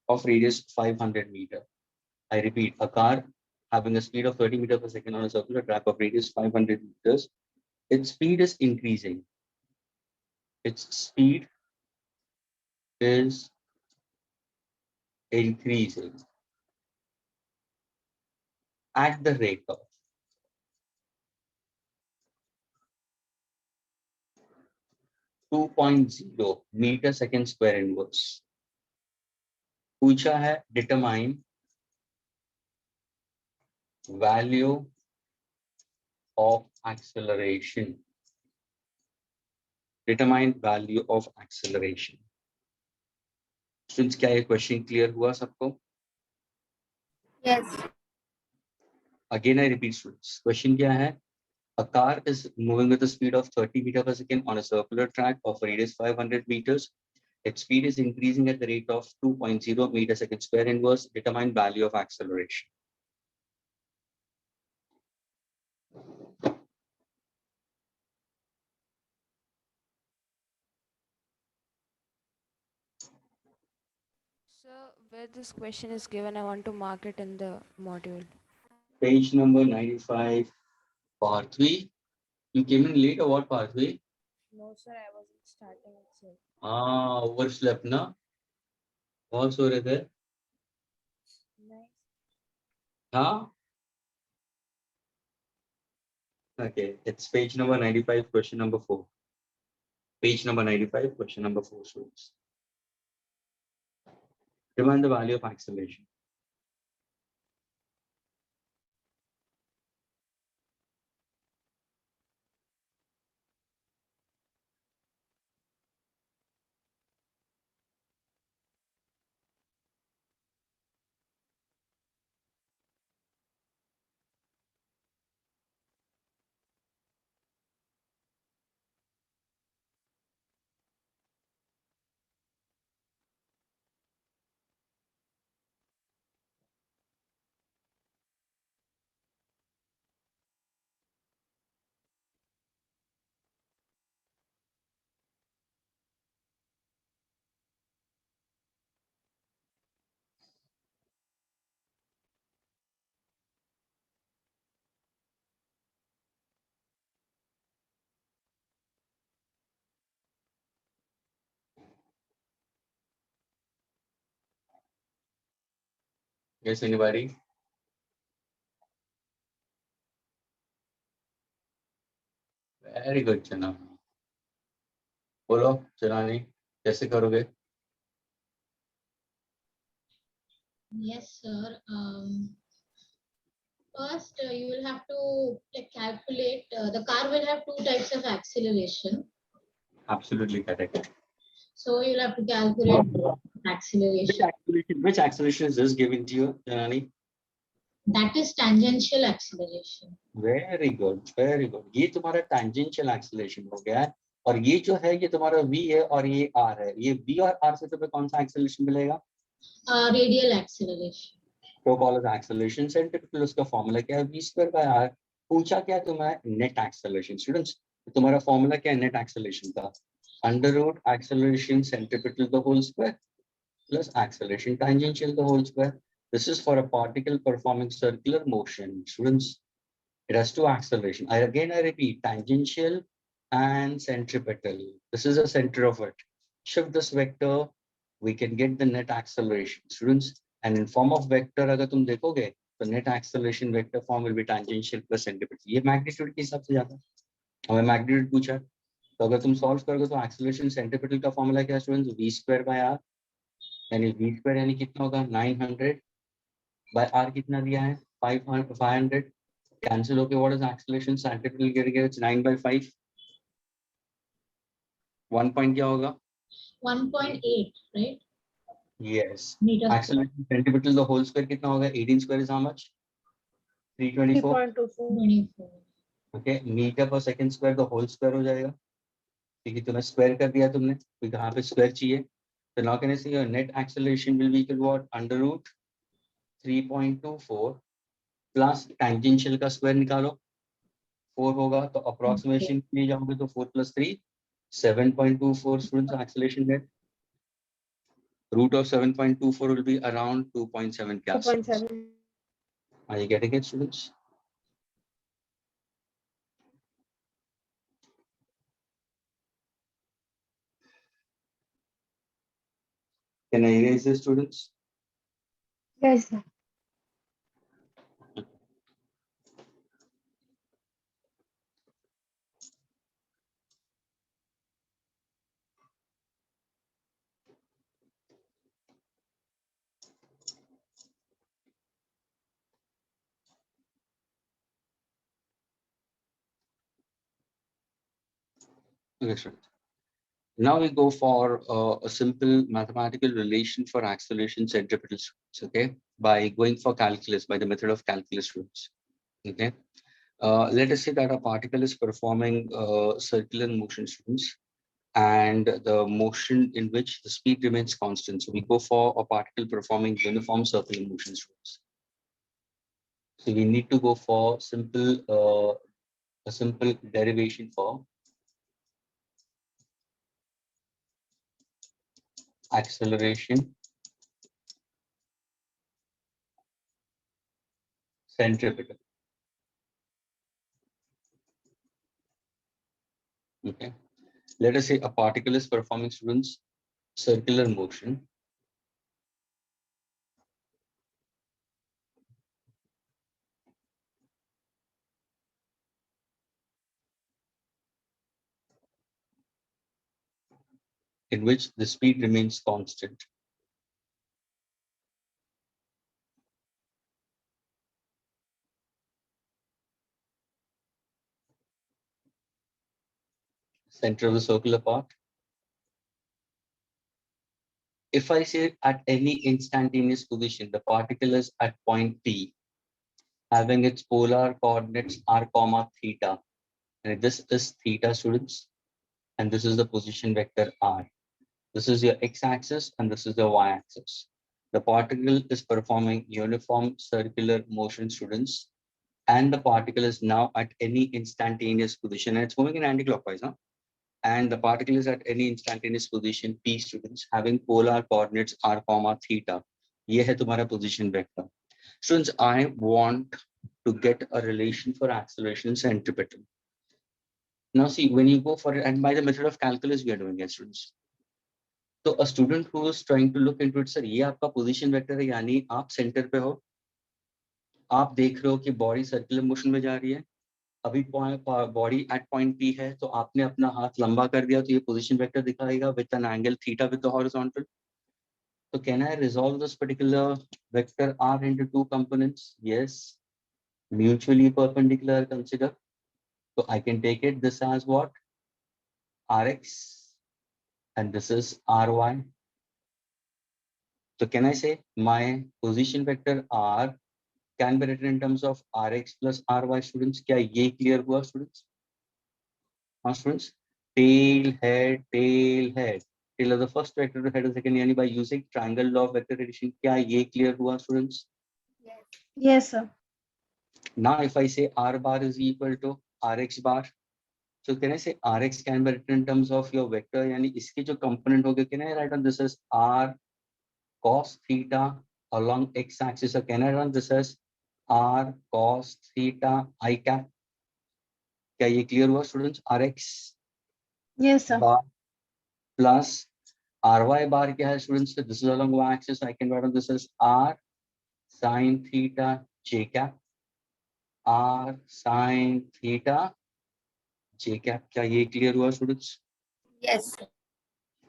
Of radius 500 meter. I repeat, a car having a speed of 30 meters per second on a circular track of radius 500 meters, its speed is increasing. Its speed is increasing at the rate of 2.0 meter second square inverse. पूछा है determine value of acceleration. Determine value of acceleration. Students, क्या ये question clear हुआ सबको? Yes. Again, I repeat, students. Question क्या है? A car is moving with a speed of 30 meters per second on a circular track of radius 500 meters. Its speed is increasing at the rate of 2.0 meter second square inverse. Determine value of acceleration. Sir, where this question is given, I want to mark it in the module. Page number 95, part 3. You came in late or what, part 3? No, sir, I wasn't starting itself. Overslept ना? बहुत सो रहे थे? Nice. हाँ? Okay, it's page number 95, question number 4. Page number 95, question number 4, students. Determine the value of acceleration. Yes, anybody? Very good, Chana. बोलो चनानी कैसे करोगे? Yes, sir. First, you will have to calculate. The car will have two types of acceleration. Absolutely correct. So you'll have to calculate acceleration. Which acceleration is this given to you, Janani? That is tangential acceleration. Very good, very good. ये तुम्हारा tangential acceleration हो गया है और ये जो है ये तुम्हारा v है और ये r है. ये v और r से तुम्हें कौन सा acceleration मिलेगा? Radial acceleration. तो कॉल acceleration centripetal उसका फॉर्मूला क्या है? v square by r. पूछा क्या तुम्हें? Net acceleration. Students, तुम्हारा फॉर्मूला क्या है net acceleration का? Under root acceleration centripetal the whole square plus acceleration tangential the whole square. This is for a particle performing circular motion. Students, it has two acceleration. I repeat, tangential and centripetal. This is the center of it. Shift this vector, we can get the net acceleration. Students, and in form of vector, अगर तुम देखोगे, the net acceleration vector form will be tangential plus centripetal. ये magnitude के हिसाब से जाता है. हमें magnitude पूछा है. तो अगर तुम solve करोगे तो acceleration centripetal का formula क्या है students? V square by r. यानी v square यानी कितना होगा? 900 by r कितना दिया है? 500. Cancel okay, what is acceleration centripetal गिर गया? It's 9 by 5. 1 point क्या होगा? 1.8, right? Yes. Meter. Acceleration centripetal the whole square कितना होगा? 18 square is how much? 324. 3.24. Okay. Meter per second square the whole square हो जाएगा. ठीक है, तुम्हें square कर दिया तुमने. तो यहाँ पे square चाहिए. So now can I say your net acceleration will be equal to what? Under root 3.24 plus tangential का square निकालो. 4 होगा तो approximation के लिए जाओगे तो 4 plus 3 7.24 students acceleration net. Root of 7.24 will be around 2.7 cast. 2.7. Are you getting it, students? Can I erase this, students? Yes, sir. Okay, students. Now we go for a simple mathematical relation for acceleration centripetal students, okay? By going for calculus, by the method of calculus students, okay? Let us say that a particle is performing circular motion students and the motion in which the speed remains constant. So we go for a particle performing uniform circular motion students. So we need to go for a simple derivation for acceleration centripetal. Okay. Let us say a particle is performing students circular motion. in which the speed remains constant. Center of the circular path. If I say at any instantaneous position, the particle is at point P, having its polar coordinates r comma theta, and this is theta, students, and this is the position vector r. This is your x-axis and this is the y-axis. The particle is performing uniform circular motion, students, and the particle is now at any instantaneous position, and it's moving in anti-clockwise, huh? And the particle is at any instantaneous position P, students, having polar coordinates r comma theta. ये है तुम्हारा position vector. Students, I want to get a relation for acceleration centripetal. Now see, when you go for it, and by the method of calculus we are doing it, students. So a student who is trying to look into it, sir, ये आपका position vector है, यानी आप center पे हो, आप देख रहे हो कि body circular motion में जा रही है, अभी बॉडी एट पॉइंट पी है, तो आपने अपना हाथ लंबा कर दिया, तो ये पोजीशन वेक्टर दिखाएगा with an angle theta with the horizontal. So can I resolve this particular vector r into two components? Yes. Mutually perpendicular consider. So I can take it this as what? Rx, and this is ry. So can I say my position vector r can be written in terms of rx plus ry, students? क्या ये clear हुआ, students? हाँ, students. Tail, head, tail, head. Tail of the first vector to head of the second, यानी by using triangle law of vector addition. क्या ये clear हुआ, students? Yes, sir. Now if I say r bar is equal to rx bar, so can I say rx can be written in terms of your vector, यानी इसके जो component हो गए, can I write on this as r cos theta along x axis, or can I run this as r cos theta I cap? क्या ये clear हुआ, students? rx Yes, sir. bar plus ry bar क्या है, students? So this is along y axis, I can write on this as r sin theta j cap, r sin theta j cap. क्या ये clear हुआ, students? Yes.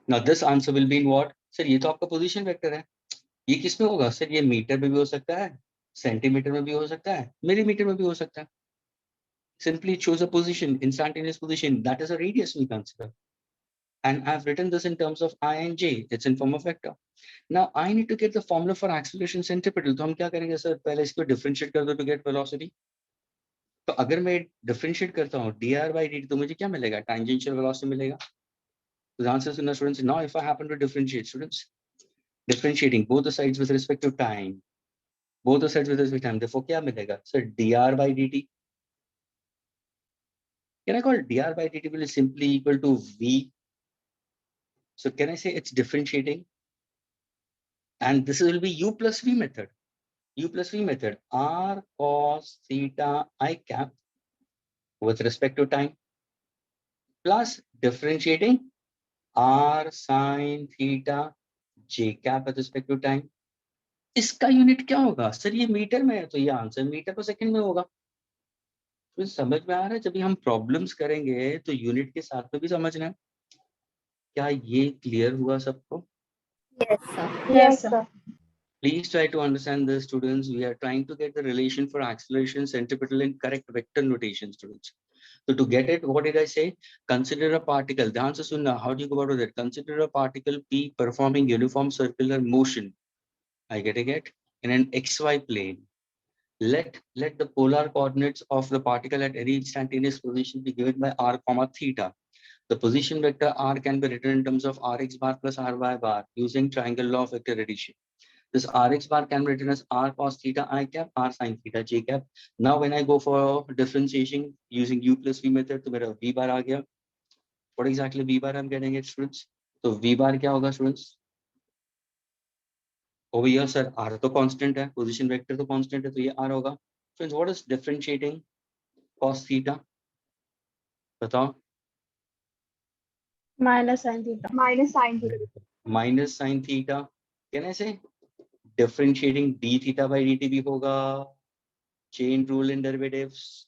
Now this answer will be in what? Sir, ये तो आपका position vector है, ये किस में होगा? सर ये मीटर में भी हो सकता है, सेंटीमीटर में भी हो सकता है, मिलीमीटर में भी हो सकता है. Simply choose a position, instantaneous position, that is a radius we consider. And I've written this in terms of I and j, it's in form of vector. Now I need to get the formula for acceleration centripetal. तो हम क्या करेंगे sir? पहले इसको differentiate कर दो to get velocity. तो अगर मैं differentiate करता हूँ dr by dt, तो मुझे क्या मिलेगा? Tangential velocity मिलेगा. So the answer is, students, now if I happen to differentiate, students, differentiating both the sides with respect to time, both the sides with respect to time, therefore क्या मिलेगा? So dr by dt. Can I call dr by dt will simply equal to v? So can I say it's differentiating? And this will be u plus v method. U plus v method, r cos theta I cap with respect to time, plus differentiating r sin theta j cap with respect to time. इसका unit क्या होगा? Sir ये metre में है, तो ये answer metre पर second में होगा. तो समझ में आ रहा है? जब भी हम प्रॉब्लम्स करेंगे तो यूनिट के साथ में भी समझना है. क्या ये क्लियर हुआ सबको? Yes, sir. Yes, sir. Please try to understand this, students. We are trying to get the relation for acceleration centripetal in correct vector notation, students. So to get it, what did I say? Consider a particle. The answer is how do you go about that? Consider a particle P performing uniform circular motion. I get it in an XY plane. Let the polar coordinates of the particle at any instantaneous position be given by r comma theta. The position vector r can be written in terms of rx bar plus ry bar using triangle law of vector addition. This rx bar can be written as r cos theta I cap, r sin theta j cap. Now when I go for differentiation using u plus v method, तो मेरा v bar आ गया. What exactly v bar I'm getting it, students? So v bar क्या होगा, students? Over here, sir, r तो constant है, position vector तो constant है, तो ये r होगा. Friends, what is differentiating cos theta? बताओ. Minus sin theta. Minus sin theta. Minus sin theta. Can I say differentiating d theta by dt भी होगा? Chain rule in derivatives.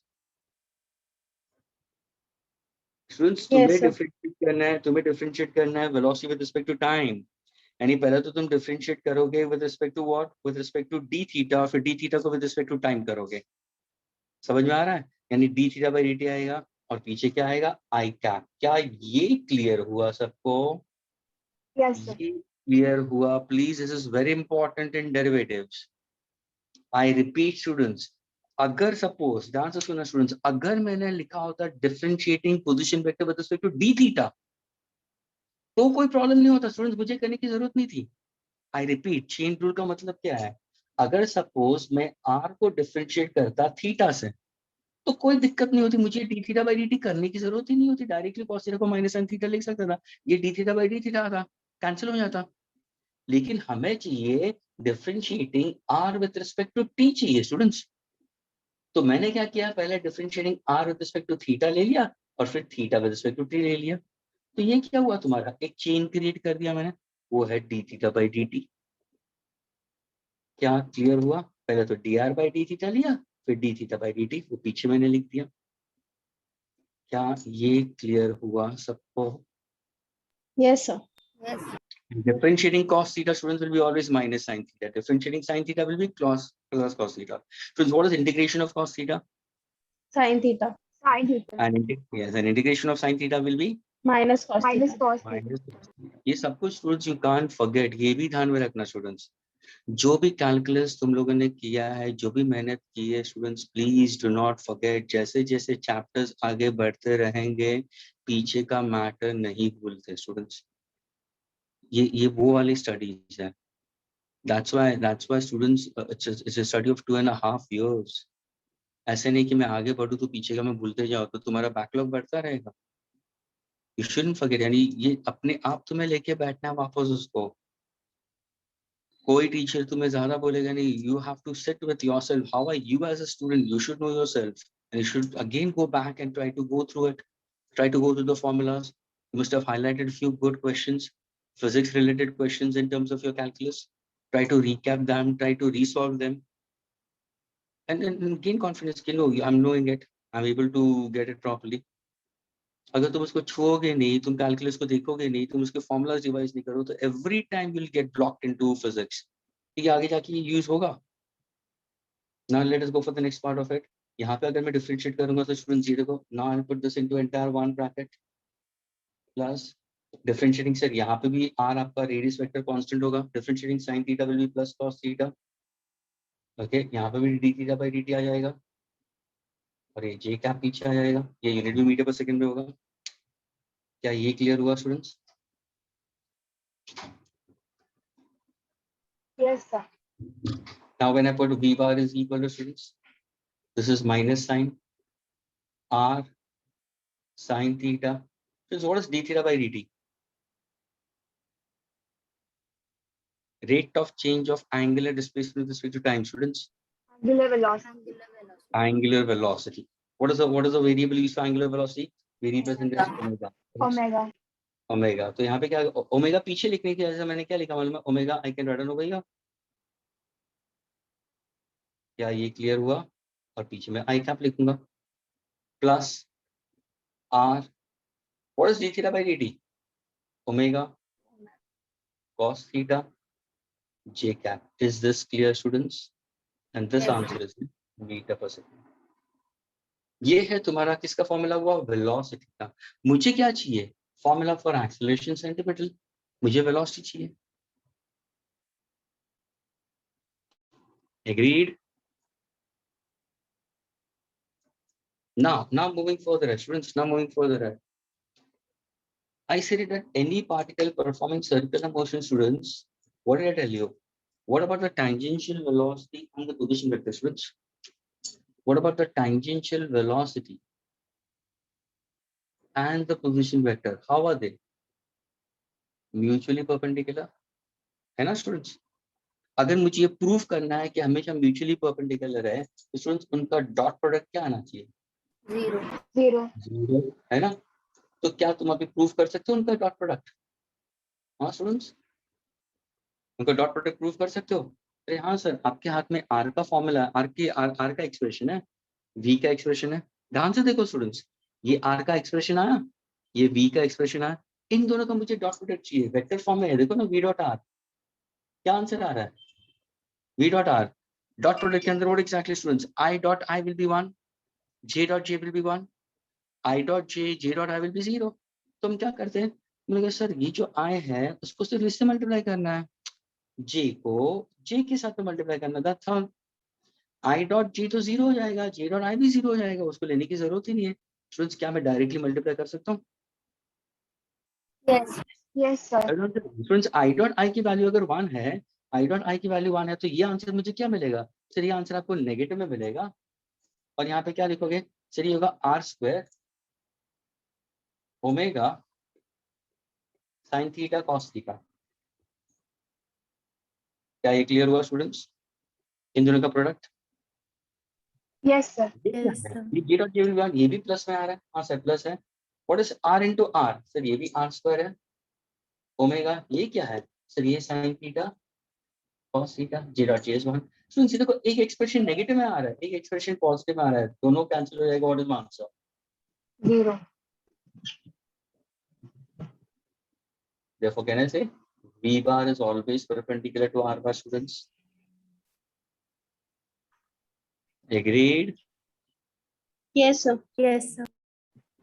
Students Yes, तुम्हें sir. Differentiate करना है velocity with respect to time. यानी पहले तो तुम डिफरेंशिएट करोगे with respect to what, with respect to d theta, फिर डी थीटा को विद रिस्पेक्ट टू टाइम करोगे। समझ में आ रहा है? यानी d theta by D t आएगा और पीछे क्या आएगा, आई कैप। क्या ये क्लियर हुआ सबको? Yes, sir. ये क्लियर हुआ? Please, this is very important in derivatives. I repeat students, अगर सपोज ध्यान से सुना स्टूडेंट्स, अगर मैंने लिखा होता differentiating position vector with respect to d theta तो कोई प्रॉब्लम नहीं होता स्टूडेंट्स, मुझे करने की जरूरत नहीं थी। आई रिपीट, चेन रूल का मतलब क्या है? अगर सपोज मैं आर को डिफरेंशिएट करता थीटा से तो कोई दिक्कत नहीं होती, मुझे d theta by D t करने की जरूरत ही नहीं होती, डायरेक्टली कॉस थीटा को माइनस साइन थीटा लिख सकता था, ये d theta by d theta आता, कैंसिल हो जाता। लेकिन हमें चाहिए differentiating r with respect to t चाहिए स्टूडेंट्स। तो मैंने क्या किया, पहले differentiating r with respect to theta ले लिया और फिर theta with respect to t ले लिया। तो ये क्या हुआ तुम्हारा, एक चेन क्रिएट कर दिया मैंने, वो है D theta by D T. क्या क्लियर हुआ? पहले तो D R by d theta लिया, फिर d theta by D T, वो पीछे मैंने लिख दिया। क्या ये क्लियर हुआ सबको? Yes, sir. Yes. Differentiating cos theta students will be always minus sin theta. Differentiating sin theta will be plus cos theta. Students, what is integration of cos theta? Sin theta. Sin theta. And yes, an integration of sin theta will be Minus cos Minus theta. cos theta. minus. ये सब कुछ students you can't forget, ये भी ध्यान में रखना students। जो भी कैलकुलस तुम लोगों ने किया है, जो भी मेहनत की है students, please do not forget. जैसे जैसे चैप्टर्स आगे बढ़ते रहेंगे पीछे का मैटर नहीं भूलते स्टूडेंट्स। ये वो वाली स्टडीज है। That's why students it's a study of 2.5 years। ऐसे नहीं कि मैं आगे बढ़ूं तो पीछे का मैं भूलते जाऊं, तो तुम्हारा बैकलॉग बढ़ता रहेगा। You shouldn't forget, यानी ये अपने आप तुम्हें लेके बैठना है वापस उसको। कोई टीचर तुम्हें ज्यादा बोलेगा नहीं, you have to sit with yourself, how are you as a student, you should know yourself and you should again go back and try to go through it, try to go through the formulas. You must have highlighted a few good questions, physics related questions in terms of your calculus. Try to recap them, try to resolve them and gain confidence कि no, I'm knowing it, I'm able to get it properly. अगर तुम उसको छुओगे नहीं, तुम calculus को देखोगे नहीं, तुम उसके फॉर्मूलाज रिवाइज नहीं करो, तो every time you will get blocked into physics. ठीक है, आगे जाके ये यूज होगा। Now let us go for the next part of it. यहाँ पे अगर मैं डिफरेंशिएट करूंगा तो स्टूडेंट्स ये देखो, now I put this into entire one bracket plus differentiating sir, यहाँ पे भी आर आपका रेडियस वेक्टर कांस्टेंट होगा, differentiating sin theta will be plus cos theta. Okay, यहाँ पे भी D theta by D T आ जाएगा और ये जे कैप पीछे आ जाएगा, ये यूनिट भी मीटर पर सेकंड में होगा। क्या ये क्लियर हुआ students? Yes, sir. Now when I put v bar is equal to students, this is minus sin r sin theta. So what is d theta by dt? Rate of change of angular displacement with respect to time, students. Angular velocity. Angular velocity. What is the variable used for angular velocity? We represent as omega. Omega. Omega. तो यहाँ पे क्या, omega पीछे लिखने की वजह से मैंने क्या लिखा मालूम है, omega I can write on omega. क्या ये क्लियर हुआ? और पीछे मैं आई कैप लिखूंगा plus r, what is d theta by d t? Omega cos theta j cap. Is this clear students? And this Yes. answer is meter per second. ये है तुम्हारा किसका फॉर्मूला हुआ, वेलोसिटी का। मुझे क्या चाहिए, फॉर्मूला फॉर एक्सेलरेशन सेंटीमीटर, मुझे वेलोसिटी चाहिए। Agreed? Now moving further, students. Now moving further, I said that any particle performing circular motion, students. What did I tell you? What about the tangential velocity and the position vector, students? What about the tangential velocity and the position vector? How are they? Mutually perpendicular, है ना students? अगर मुझे ये proof करना है कि हमेशा mutually perpendicular है, तो स्टूडेंट्स उनका डॉट प्रोडक्ट क्या आना चाहिए? Zero. जीरो, है ना? तो क्या तुम अभी प्रूफ कर सकते हो उनका डॉट प्रोडक्ट? हाँ स्टूडेंट्स, उनका डॉट प्रोडक्ट प्रूफ कर सकते हो? अरे हाँ सर, आपके हाथ में आर का फॉर्मूला है, आर का एक्सप्रेशन है, वी का एक्सप्रेशन है। ध्यान से देखो स्टूडेंट्स, ये आर का एक्सप्रेशन आया, ये v का एक्सप्रेशन है, इन दोनों का मुझे डॉट प्रोडक्ट चाहिए, वेक्टर फॉर्म में है, देखो ना v डॉट r, क्या आंसर आ रहा है, v dot r, dot product के अंदर what exactly students, i dot i will be 1, j dot j will be 1, i dot j dot i will be 0। तो हम क्या करते हैं, मैंने कहा सर ये जो i है उसको सिर्फ इससे मल्टीप्लाई करना है, j को j के साथ मल्टीप्लाई करना, that's all. i dot j तो 0 हो जाएगा, j डॉट i भी 0 हो जाएगा, उसको लेने की जरूरत ही नहीं है। स्टूडेंट्स क्या मैं डायरेक्टली मल्टीप्लाई कर सकता हूँ? Yes. Yes, sir. Students i dot i की वैल्यू अगर 1 है, i डॉट i की वैल्यू 1 है, तो ये आंसर मुझे क्या मिलेगा सर, ये आंसर आपको नेगेटिव में मिलेगा। और यहाँ पे क्या लिखोगे सर, ये होगा r square omega sine theta cos theta. क्या ये क्लियर हुआ स्टूडेंट्स, इन दोनों का प्रोडक्ट? Yes, sir. ये क्या Yes, है, sir. ये डॉट ये भी ये भी प्लस में आ रहा है, हाँ सर प्लस है। What is r into r, sir ये भी r स्क्वायर है ओमेगा, ये क्या है सर, ये sine theta cos theta, j dot j is 1। Students देखो एक एक्सप्रेशन नेगेटिव में आ रहा है, एक एक्सप्रेशन पॉजिटिव में आ रहा है, दोनों कैंसिल हो जाएगा, what is my answer? 0. Therefore, can I say v bar is always perpendicular to r bar, students? Agreed? Yes, sir. Yes, sir.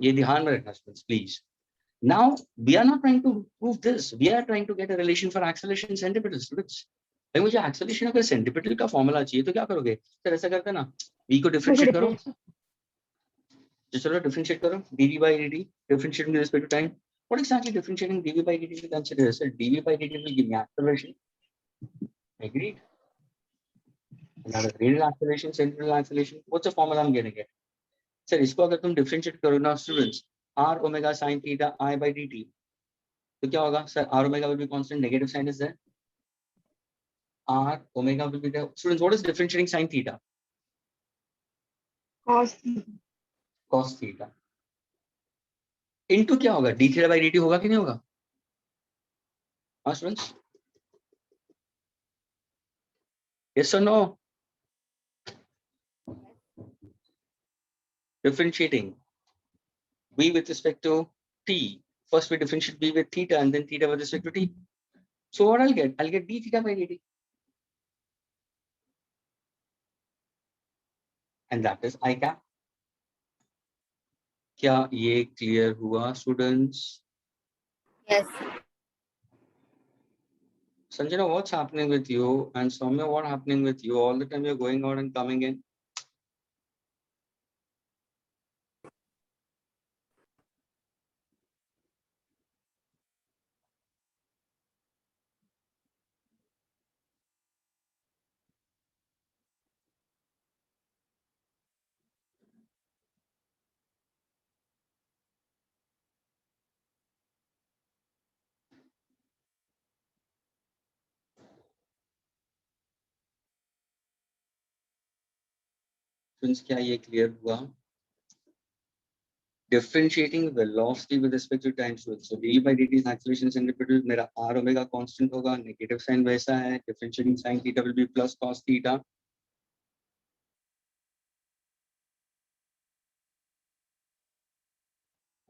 ये ध्यान में रखना students, please. Now we are not trying to prove this. We are trying to get a relation for acceleration and centripetal, students. भाई मुझे acceleration का centripetal का formula चाहिए, तो क्या करोगे सर, ऐसा करते ना, v को डिफरेंशिएट करो, तो चलो डिफरेंशिएट करो, dv by dt, differentiating with respect to time. What exactly differentiating dv by dt to consider? Sir, dv by dt will give me acceleration. Agreed? Another radial acceleration, centripetal acceleration. What's the formula I'm getting it? Sir इसको अगर तुम differentiate करो ना students, r omega sin theta i by dt, तो क्या होगा sir, r omega will be constant, negative sign is there, r omega will be there। students what is differentiating sin theta? Cos. cos theta into क्या होगा, d theta by dt होगा कि नहीं होगा? हाँ students, yes or no? Differentiating v with respect to t, first we differentiate v with theta and then theta with respect to t, so what I'll get d theta by dt, and that is I cap। क्या ये clear हुआ students? Yes. Sanjana, what's happening with you? And Soumya, what happening with you? All the time you're going out and coming in. Friends, क्या ये clear हुआ? Differentiating velocity with respect to time, so d by dt is acceleration centripetal, मेरा r omega constant होगा, negative sign वैसा है, differentiating sin theta will be plus cos theta।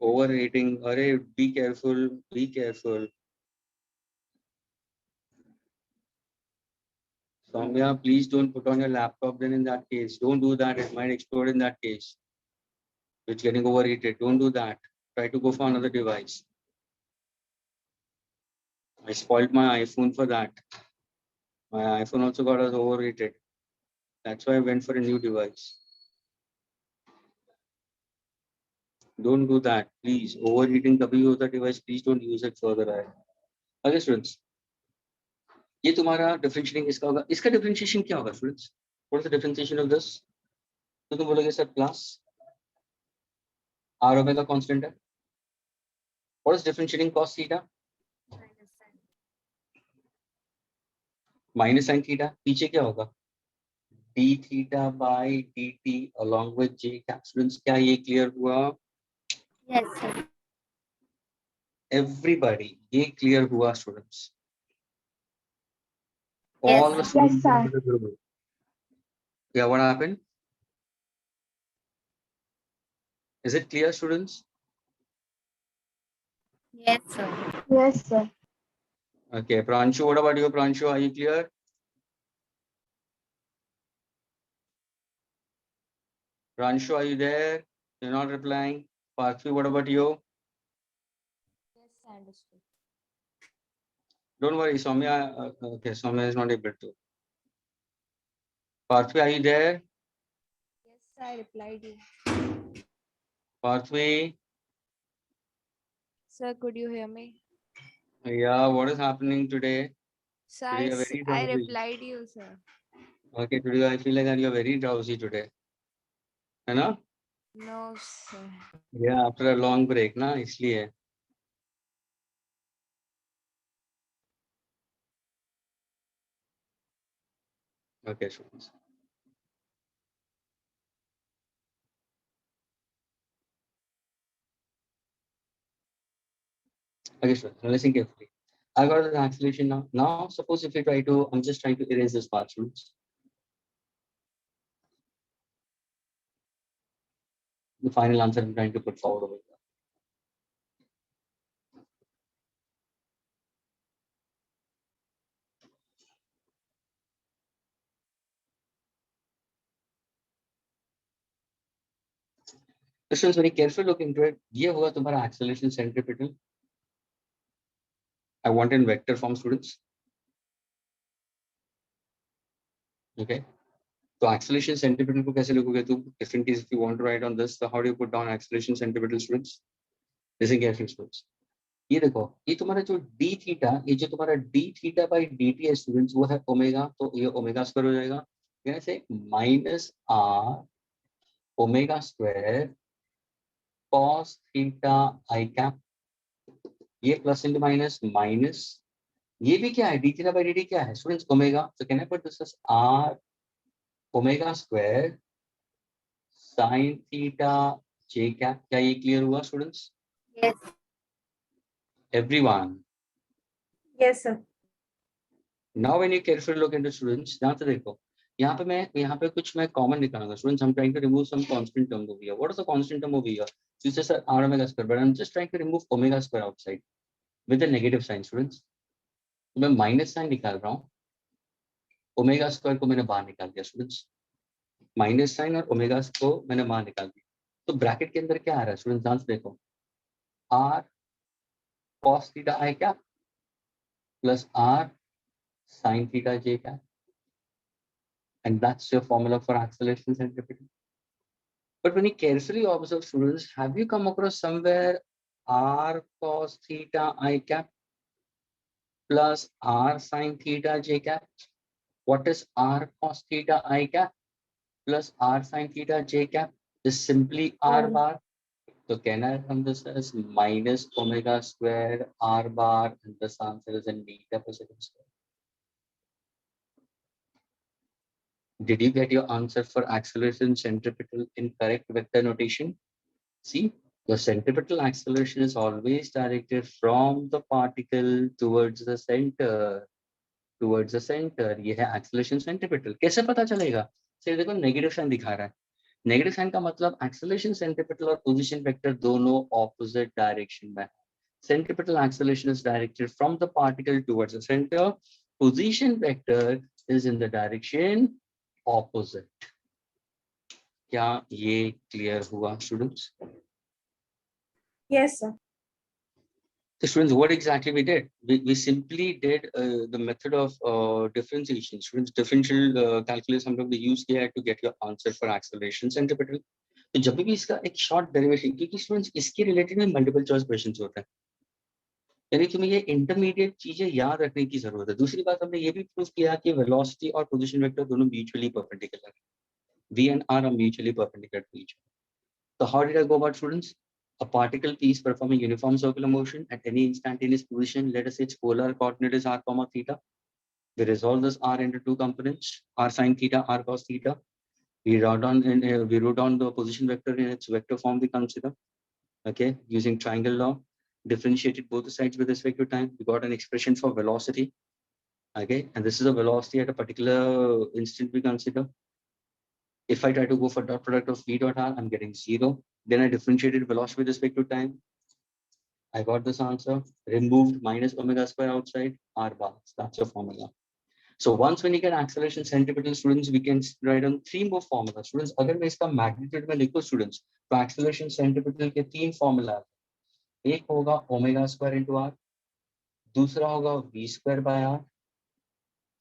Overrating, अरे be careful, be careful। Soumya, please don't put on your laptop then in that case, don't do that, it might explode in that case, it's getting overheated, don't do that, try to go for another device। I spoiled my iPhone for that. My iPhone also got us overrated. That's why I went for a new device. Don't do that, please. Overheating कभी होता device, please don't use it further. Okay, students. ये तुम्हारा differentiating इसका होगा, इसका differentiation क्या होगा students? What is the differentiation of this? तो तुम बोलोगे sir plus r omega constant है। What is differentiating cos theta? Minus sin theta। पीछे क्या होगा? d theta by dt along with j cap। Students, क्या ये clear हुआ? Yes, sir. Everybody, ये clear हुआ students? Yes, All the sir. students sir. in the group. Yeah, what happened? Is it clear, students? Yes, sir. Yes, sir. Okay, Pranshu, what about you? Pranshu, are you clear? Pranshu, are you there? You're not replying. Parthy, what about you? Yes, I understood. Don't worry, Soumya. Okay, Soumya is not able to. Parthy, are you there? Yes, I replied you. Parthy, Sir, could you hear me? yeah, what is happening today? Sir, Today you're very I drowsy. replied you, sir. Okay, today I feel like that you're very drowsy today. है ना? No, sir. Yeah, after a long break, ना इसलिए. Okay, students. Okay, students, now listen carefully. I got the acceleration now. Now, suppose if you try to, I'm just trying to erase this part, students. The final answer I'm trying to put forward over here. Students, very careful look into it. ये हुआ तुम्हारा acceleration centripetal. I want in vector form, students. Okay. So acceleration centripetal को कैसे लिखोगे तुम? Different case if you want to write on this, so how do you put down acceleration centripetal, students? Listen carefully, students. ये देखो, ये तुम्हारा जो d theta, ये जो तुम्हारा d थीटा by dt है स्टूडेंट्स, वो है ओमेगा, तो ये ओमेगा स्क्वायर हो जाएगा. यानी से minus r omega square cos theta i cap. ये प्लस इंटू माइनस माइनस, ये भी क्या है, d थीटा by dt क्या है स्टूडेंट्स? ओमेगा. तो can I put this as r omega square sin theta j cap. क्या ये क्लियर हुआ students? Yes. Everyone. Yes, sir. Now when you carefully look into students, ध्यान से देखो, यहाँ पे कुछ मैं कॉमन निकालूंगा. Students, I'm trying to remove some constant term over here. What is the constant term over here? So it's just r omega square, but I'm just trying to remove omega square outside with a negative sign, students. तो मैं minus sign निकाल रहा हूँ, omega square को मैंने बाहर निकाल दिया स्टूडेंट्स. माइनस साइन और ओमेगा को मैंने बाहर निकाल दिया. तो ब्रैकेट के अंदर क्या आ रहा है स्टूडेंट्स? ध्यान से देखो, r cos theta i cap plus r sin theta j cap, and that's your formula for acceleration centripetal. But when you carefully observe, students, have you come across somewhere r cos theta I cap plus r sin theta j cap? What is r cos theta I cap plus r sin theta j cap? Is simply r bar. So can I run this as minus omega square r bar, and this answer is in meter per second square. Did you get your answer for acceleration centripetal in correct vector notation? See, the centripetal acceleration is always directed from the particle towards the center. Towards the center. ये है acceleration centripetal. कैसे पता चलेगा? सिर्फ देखो negative sign दिखा रहा है. Negative sign का मतलब acceleration centripetal और position vector दोनों opposite direction में. Centripetal acceleration is directed from the particle towards the center. Position vector is in the direction opposite. क्या ये clear हुआ students? Yes, sir. So students, what exactly we did? We simply did the method of differentiation. Students, differential calculus हम लोग ने use किया है to get your answer for acceleration centripetal. तो जब भी इसका एक short derivation, क्योंकि students इसके related में multiple choice questions होते हैं, यानी तुम्हें ये intermediate चीजें याद रखने की जरूरत है. दूसरी बात, हमने ये भी prove किया कि velocity और position vector दोनों mutually perpendicular है. V and R are mutually perpendicular to each other. So how did I go about, students? A particle piece performing uniform circular motion at any instantaneous position, let us say its polar coordinate is r comma theta. We resolve this r into two components, r sin theta, r cos theta. We wrote down the position vector in its vector form we consider. Okay, using triangle law, differentiated both the sides with respect to time. We got an expression for velocity. Okay, and this is a velocity at a particular instant we consider. If I try to go for dot product of v dot r, I'm getting 0. Then I differentiated velocity with respect to time. I got this answer. Removed minus omega square outside, r bar. That's your formula. So once when you get acceleration centripetal students, we can write down 3 more formulas. Students, अगर मैं इसका magnitude में लिखूं students, तो acceleration centripetal के 3 formula है. एक होगा omega square into r, दूसरा होगा v square by r,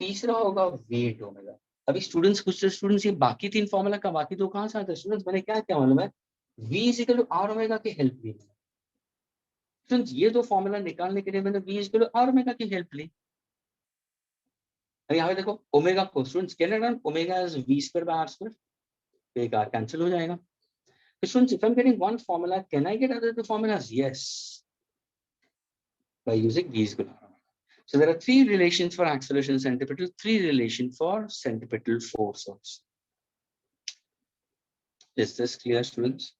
तीसरा होगा v into omega. अभी students कुछ students ये बाकी 3 formula का बाकी 2 कहाँ से आते हैं? Students मैंने क्या मालूम है? v is equal to r omega की help ली. Students ये 2 formula निकालने के लिए मैंने v is equal to r omega की help ली. यहाँ पे देखो ओमेगा को students can omega is v square by r square, तो एक r कैंसिल हो जाएगा. Students if I am getting one formula, can I get other to formulas? Yes, by using v is equal to r. So there are 3 relations for acceleration centripetal, 3 relation for centripetal forces. Is this clear students?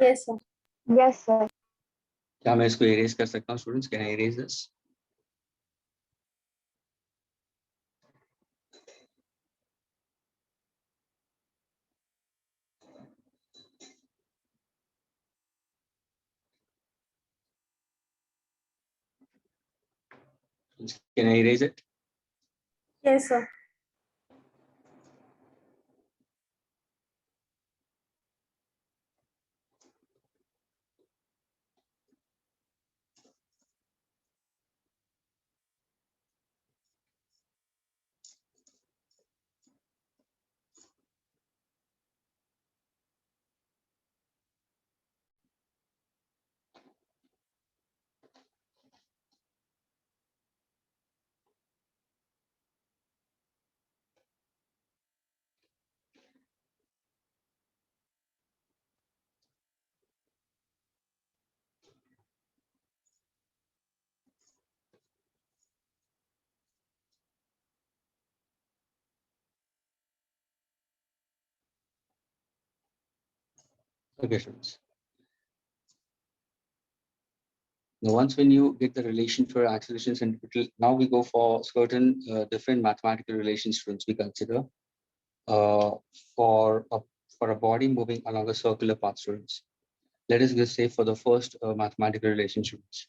Yes, sir. Yes, sir. क्या मैं इसको erase कर सकता हूँ students? Can I erase this? Can I erase it? Yes, sir. Okay, students. Now, once when you get the relation for acceleration centripetal, now we go for certain different mathematical relations students we consider for a body moving along a circular path students. Let us just say for the first mathematical relation students.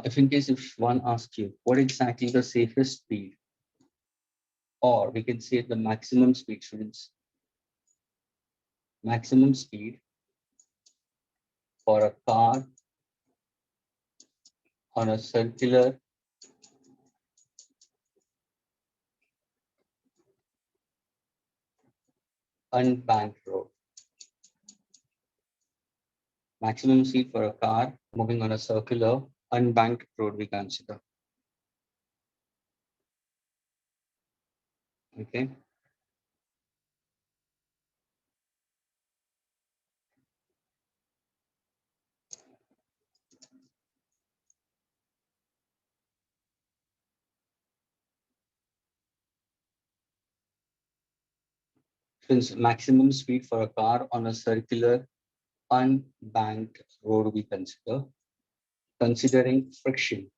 If in case if one asks you what exactly the safest speed, or we can say the maximum speed students, maximum speed for a car on a circular unbanked road. Maximum speed for a car moving on a circular unbanked road we consider. Okay. Since maximum speed for a car on a circular unbanked road we consider, considering friction.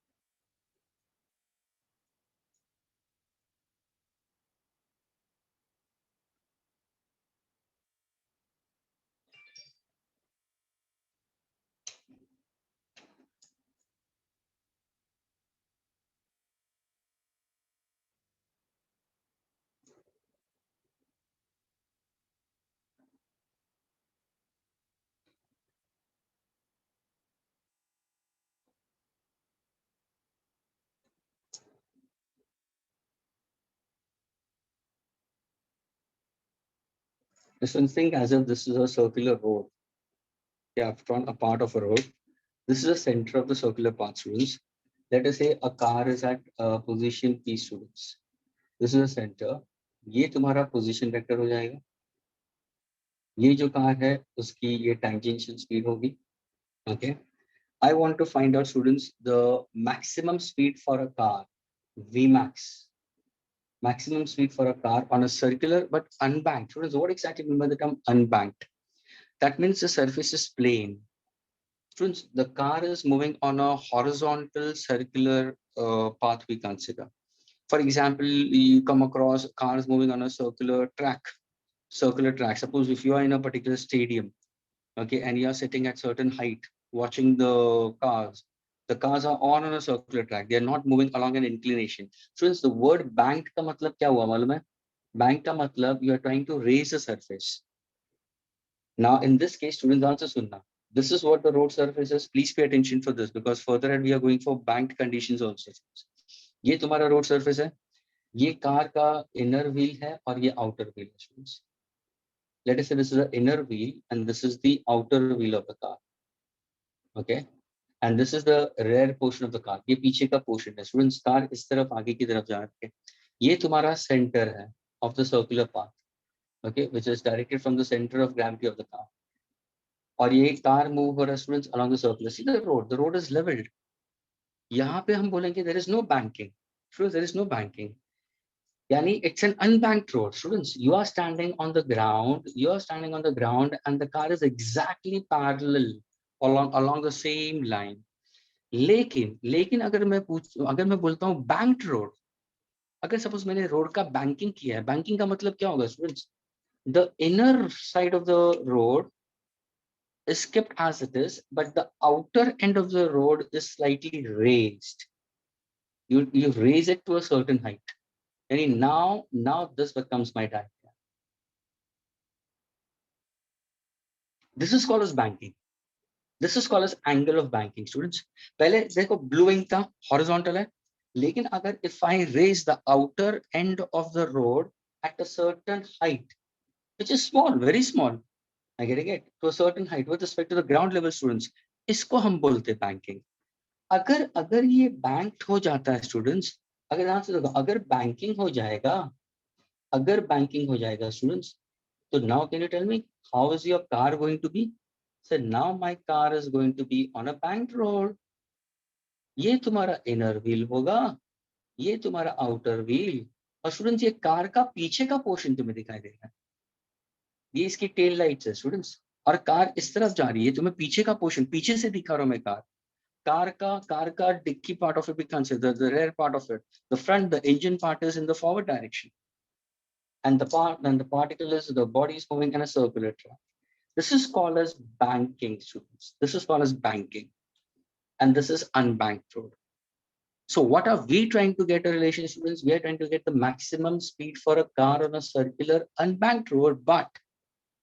This one think as if this is a circular road. You have drawn a part of a road. This is the center of the circular path students. Let us say a car is at position P students. This is the center. ये तुम्हारा position vector हो जाएगा. ये जो car है उसकी ये tangential speed होगी. Okay. I want to find out students the maximum speed for a car, Vmax. Maximum speed for a car on a circular but unbanked. Students, what exactly mean by the term unbanked? That means the surface is plane. Students, the car is moving on a horizontal circular path we consider. For example, you come across cars moving on a circular track. Suppose if you are in a particular stadium, okay, and you are sitting at certain height watching the cars. The cars are all on a circular track. They are not moving along an inclination. Students, the word banked का मतलब क्या हुआ मालूम है? Bank का मतलब you are trying to raise a surface. Now, in this case, students, answer sunna. This is what the road surface is. Please pay attention for this because further ahead we are going for banked conditions also. ये तुम्हारा road surface है. ये कार का inner wheel है और ये outer wheel है, students. Let us say this is the inner wheel and this is the outer wheel of the car. Okay. And this is the rear portion of the car. ये पीछे का portion है. Students, car इस तरफ आगे की तरफ जा रही है. ये तुम्हारा center है of the circular path. Okay, which is directed from the center of gravity of the car. और ये कार मूव हो रहा है students along the circular. See the road is leveled. यहाँ पे हम बोलेंगे there is no banking. Students, there is no banking. Yani it's an unbanked road. Students, you are standing on the ground. You are standing on the ground, and the car is exactly parallel along the same line. लेकिन अगर मैं बोलता हूँ banked road, अगर suppose मैंने road का banking किया है, banking का मतलब क्या होगा students? The inner side of the road is kept as it is, but the outer end of the road is slightly raised. You raise it to a certain height. And now this becomes my diagram. This is called as banking. This is called as angle of banking, students. पहले देखो blue ink था horizontal है, लेकिन अगर if I raise the outer end of the road at a certain height, which is small, very small, I get to a certain height with respect to the ground level, students, इसको हम बोलते हैं banking. अगर ये banked हो जाता है students, अगर ध्यान से देखो, अगर banking हो जाएगा students, so now can you tell me how is your car going to be? So now my car is going to be on a banked road. ये तुम्हारा inner wheel होगा, ये तुम्हारा outer wheel, और students ये कार का पीछे का portion तुम्हें दिखाई दे रहा है. ये इसकी टेल लाइट्स है स्टूडेंट्स, और कार इस तरफ जा रही है, तुम्हें पीछे का पोर्शन पीछे से दिखा रहा हूं मैं. कार का डिक्की part of it, we consider the rear part of it, the front, the engine part is in the forward direction, and the particle is, the body is moving in a circular track. This is called as banking, students. This is called as banking, and this is unbanked road. So what are we trying to get a relation, students? We are trying to get the maximum speed for a car on a circular unbanked road, but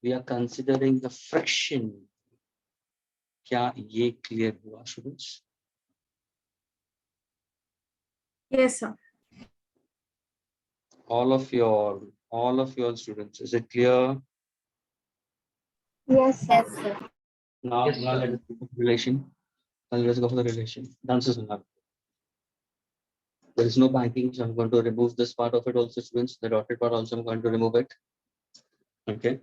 we are considering the friction. क्या ये clear हुआ students? Yes, sir. All of your students, is it clear? Yes, sir. Yes, sir. Now let's go for the relation. Now let's go for the relation. Dances enough. There is no banking, so I'm going to remove this part of it also, students. The dotted part also I'm going to remove it. Okay.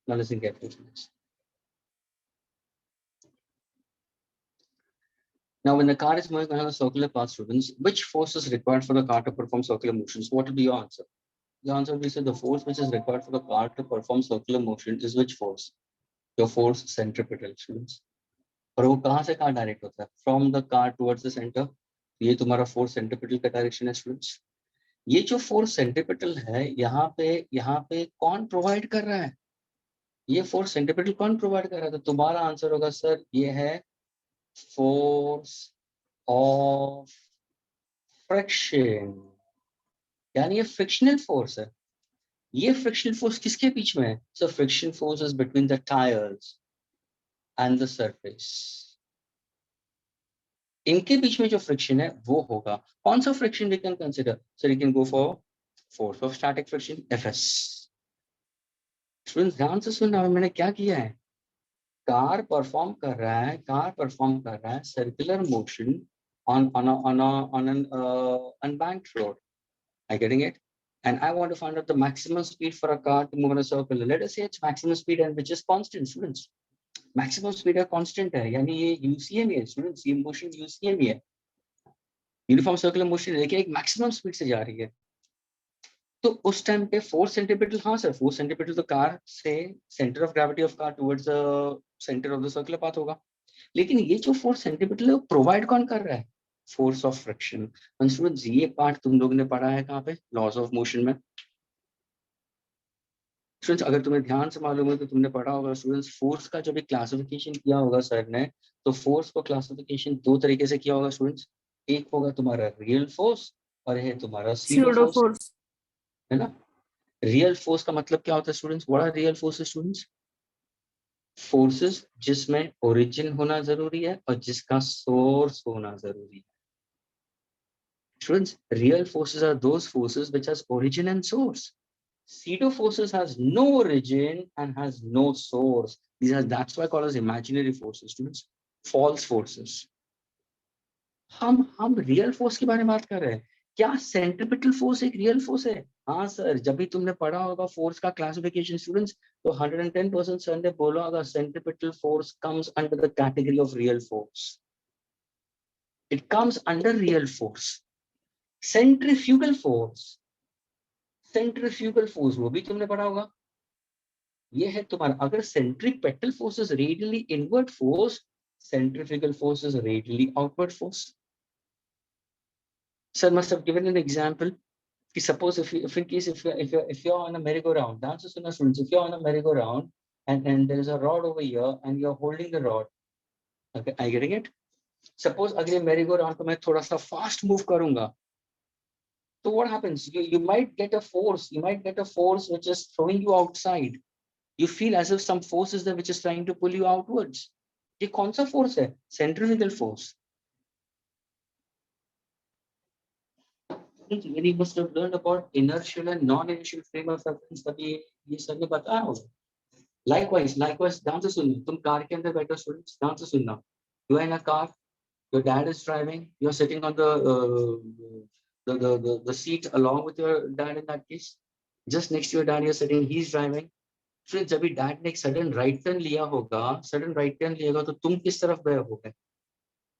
Now listen carefully. Now, when the car is moving on a circular path, students, which force is required for the car to perform circular motions? What will be your answer? The answer will be, the force which is required for the car to perform circular motion is which force? Your force centripetal, students. और वो कहाँ से कहाँ direct होता है? From the car towards the center. ये तुम्हारा force centripetal का डायरेक्शन है, students. ये जो force centripetal है, यहाँ पे कौन प्रोवाइड कर रहा है? ये force centripetal कौन प्रोवाइड कर रहा है? तो तुम्हारा आंसर होगा सर, ये है force of friction. यानी ये frictional force है. ये frictional force किसके बीच में है? So friction force is between the tires and the surface. इनके बीच में जो friction है वो होगा. कौन सा friction we can consider? So you can go for force of static friction, Fs. Students, ध्यान से सुनना, मैंने क्या किया है? कार परफॉर्म कर रहा है circular motion on an unbanked road. Are you getting it? And I want to find out the maximum speed for a car to move in a circle. Let us say its maximum speed and which is constant, students. Maximum speed है constant है, यानी ये UCM है students, ये motion UCM है. Uniform circular motion लेके एक maximum speed से जा रही है. तो उस टाइम पे force centripetal, हाँ सर, force centripetal तो कार से center of gravity of car towards the center of the circular path होगा. लेकिन ये जो force centripetal है वो provide कौन कर रहा है? Force of friction. And students, ये part तुम लोग ने पढ़ा है कहाँ पे? Laws of motion में. स्टूडेंट्स अगर तुम्हें ध्यान से मालूम है तो तुमने पढ़ा होगा स्टूडेंट्स, फोर्स का जब भी क्लासिफिकेशन किया होगा सर ने, तो फोर्स को क्लासिफिकेशन दो तरीके से किया होगा स्टूडेंट्स। एक होगा तुम्हारा रियल फोर्स और है तुम्हारा सीडो Pseudo फोर्स, force. है ना। रियल फोर्स का मतलब क्या होता है students? What are real forces students? Forces जिसमें ओरिजिन होना जरूरी है और जिसका सोर्स होना जरूरी है। Students real forces are those forces which has origin and source. Pseudo forces has no origin and has no source. These are, that's why called as imaginary forces, students. False forces. हम real force के बारे में बात कर रहे हैं। क्या centripetal force एक रियल फोर्स है? हाँ सर, जब भी तुमने पढ़ा होगा फोर्स का क्लासिफिकेशन स्टूडेंट्स, तो 110% सर ने बोला होगा centripetal force comes under the category of real force. It comes under real force. Centrifugal force, centrifugal force वो भी तुमने पढ़ा होगा। ये है तुम्हारा, अगर centripetal force is radially inward force, centrifugal force is radially outward force. Sir must have given an example. Suppose if in case if you're on a merry-go-round, that's just students. If you're on a merry-go-round and there is a rod over here and you're holding the rod, okay, are you getting it? Suppose अगर ये merry-go-round को मैं थोड़ा सा fast move करूँगा, so what happens? You might get a force. You might get a force which is throwing you outside. You feel as if some force is there which is trying to pull you outwards. ये कौन सा force है? Centrifugal force. When you must have learned about inertial and non-inertial frame of reference, तभी ये sir ने बताया होगा। Likewise, ध्यान से सुनना, तुम कार के अंदर बैठो स्टूडेंट्स, ध्यान से सुनना। You are in a car, your dad is driving, you are sitting on the seat along with your dad in that case. Just next to your dad, you're sitting, he's driving. फिर जब भी dad ने एक sudden right turn लिया होगा, sudden right turn लिएगा, तो तुम किस तरफ गए होगे?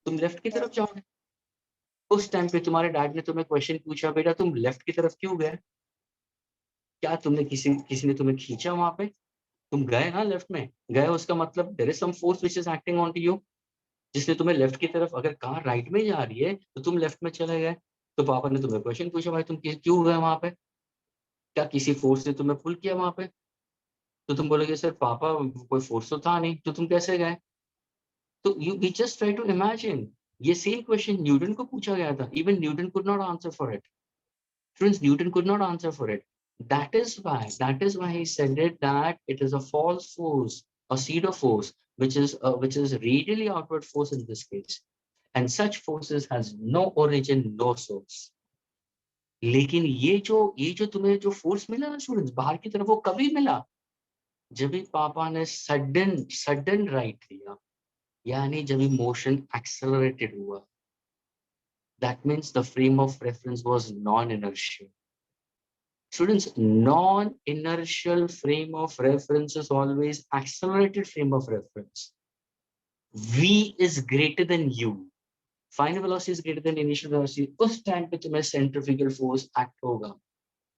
तुम लेफ्ट की तरफ जाओगे। उस टाइम पे तुम्हारे डैड ने तुम्हें क्वेश्चन पूछा, बेटा तुम लेफ्ट की तरफ क्यों गए? क्या तुमने किसी ने तुम्हें खींचा वहां पे? तुम गए ना लेफ्ट में गए, उसका मतलब there is some force which is acting on to you, जिसने तुम्हें लेफ्ट की तरफ, अगर कार राइट में जा रही है तो तुम लेफ्ट में चले गए। तो पापा ने तुम्हें क्वेश्चन पूछा, भाई तुम क्यों गए वहां पे? क्या किसी फोर्स ने तुम्हें पुल किया वहां पे? तो तुम बोलोगे सर पापा कोई फोर्स तो था नहीं, तो तुम कैसे गए? तो you we just try to imagine. ये सेम क्वेश्चन न्यूटन को पूछा गया था, even Newton could not answer for it. Friends, Newton could not answer for it. That is why he said it, that it is a false force, a pseudo force, which is radially outward force in this case, and such forces has no origin, no source. लेकिन ये जो तुम्हें जो force मिला ना students बाहर की तरफ, वो कभी मिला जब भी पापा ने सडन राइट लिया, यानी जब भी मोशन एक्सेलरेटेड हुआ। That means the frame of reference was non-inertial. Students, non-inertial frame of reference is always accelerated frame of reference. V is greater than U. Final velocity is greater than initial velocity. उस time पे तुम्हें centrifugal force act होगा,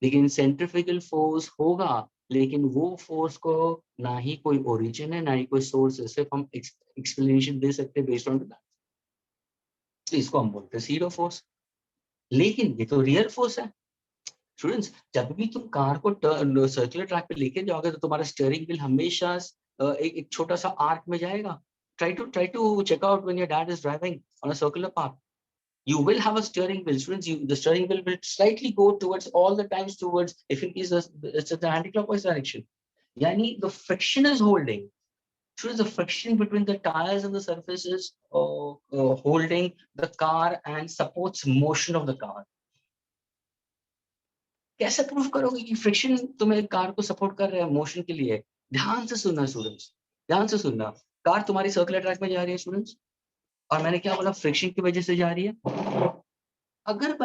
लेकिन centrifugal force होगा, लेकिन वो force को ना ही कोई origin है ना ही कोई source है, सिर्फ हम explanation दे सकते हैं based on that. तो इसको हम बोलते हैं zero force. लेकिन ये तो real force है। स्टूडेंट्स, जब भी तुम कार को सर्कुलर ट्रैक पे लेके जाओगे तो तुम्हारा स्टीयरिंग व्हील हमेशा एक छोटा सा आर्क में जाएगा। try to check out when your dad is driving on a circular path. You will have a steering wheel, students. The steering wheel will slightly go towards all the times towards, if it is it's the anti-clockwise direction. Yani the friction is holding. Students, the friction between the tires and the surface is holding the car and supports motion of the car. कैसे proof करोगे कि friction तुम्हें car को support कर रहा है motion के लिए? ध्यान से सुनना स्टूडेंट्स, ध्यान से सुनना। कार तुम्हारी सर्कुलर ट्रैक में जा रही है स्टूडेंट्स, और मैंने क्या बोला, फ्रिक्शन की वजह से जा रही है। अगर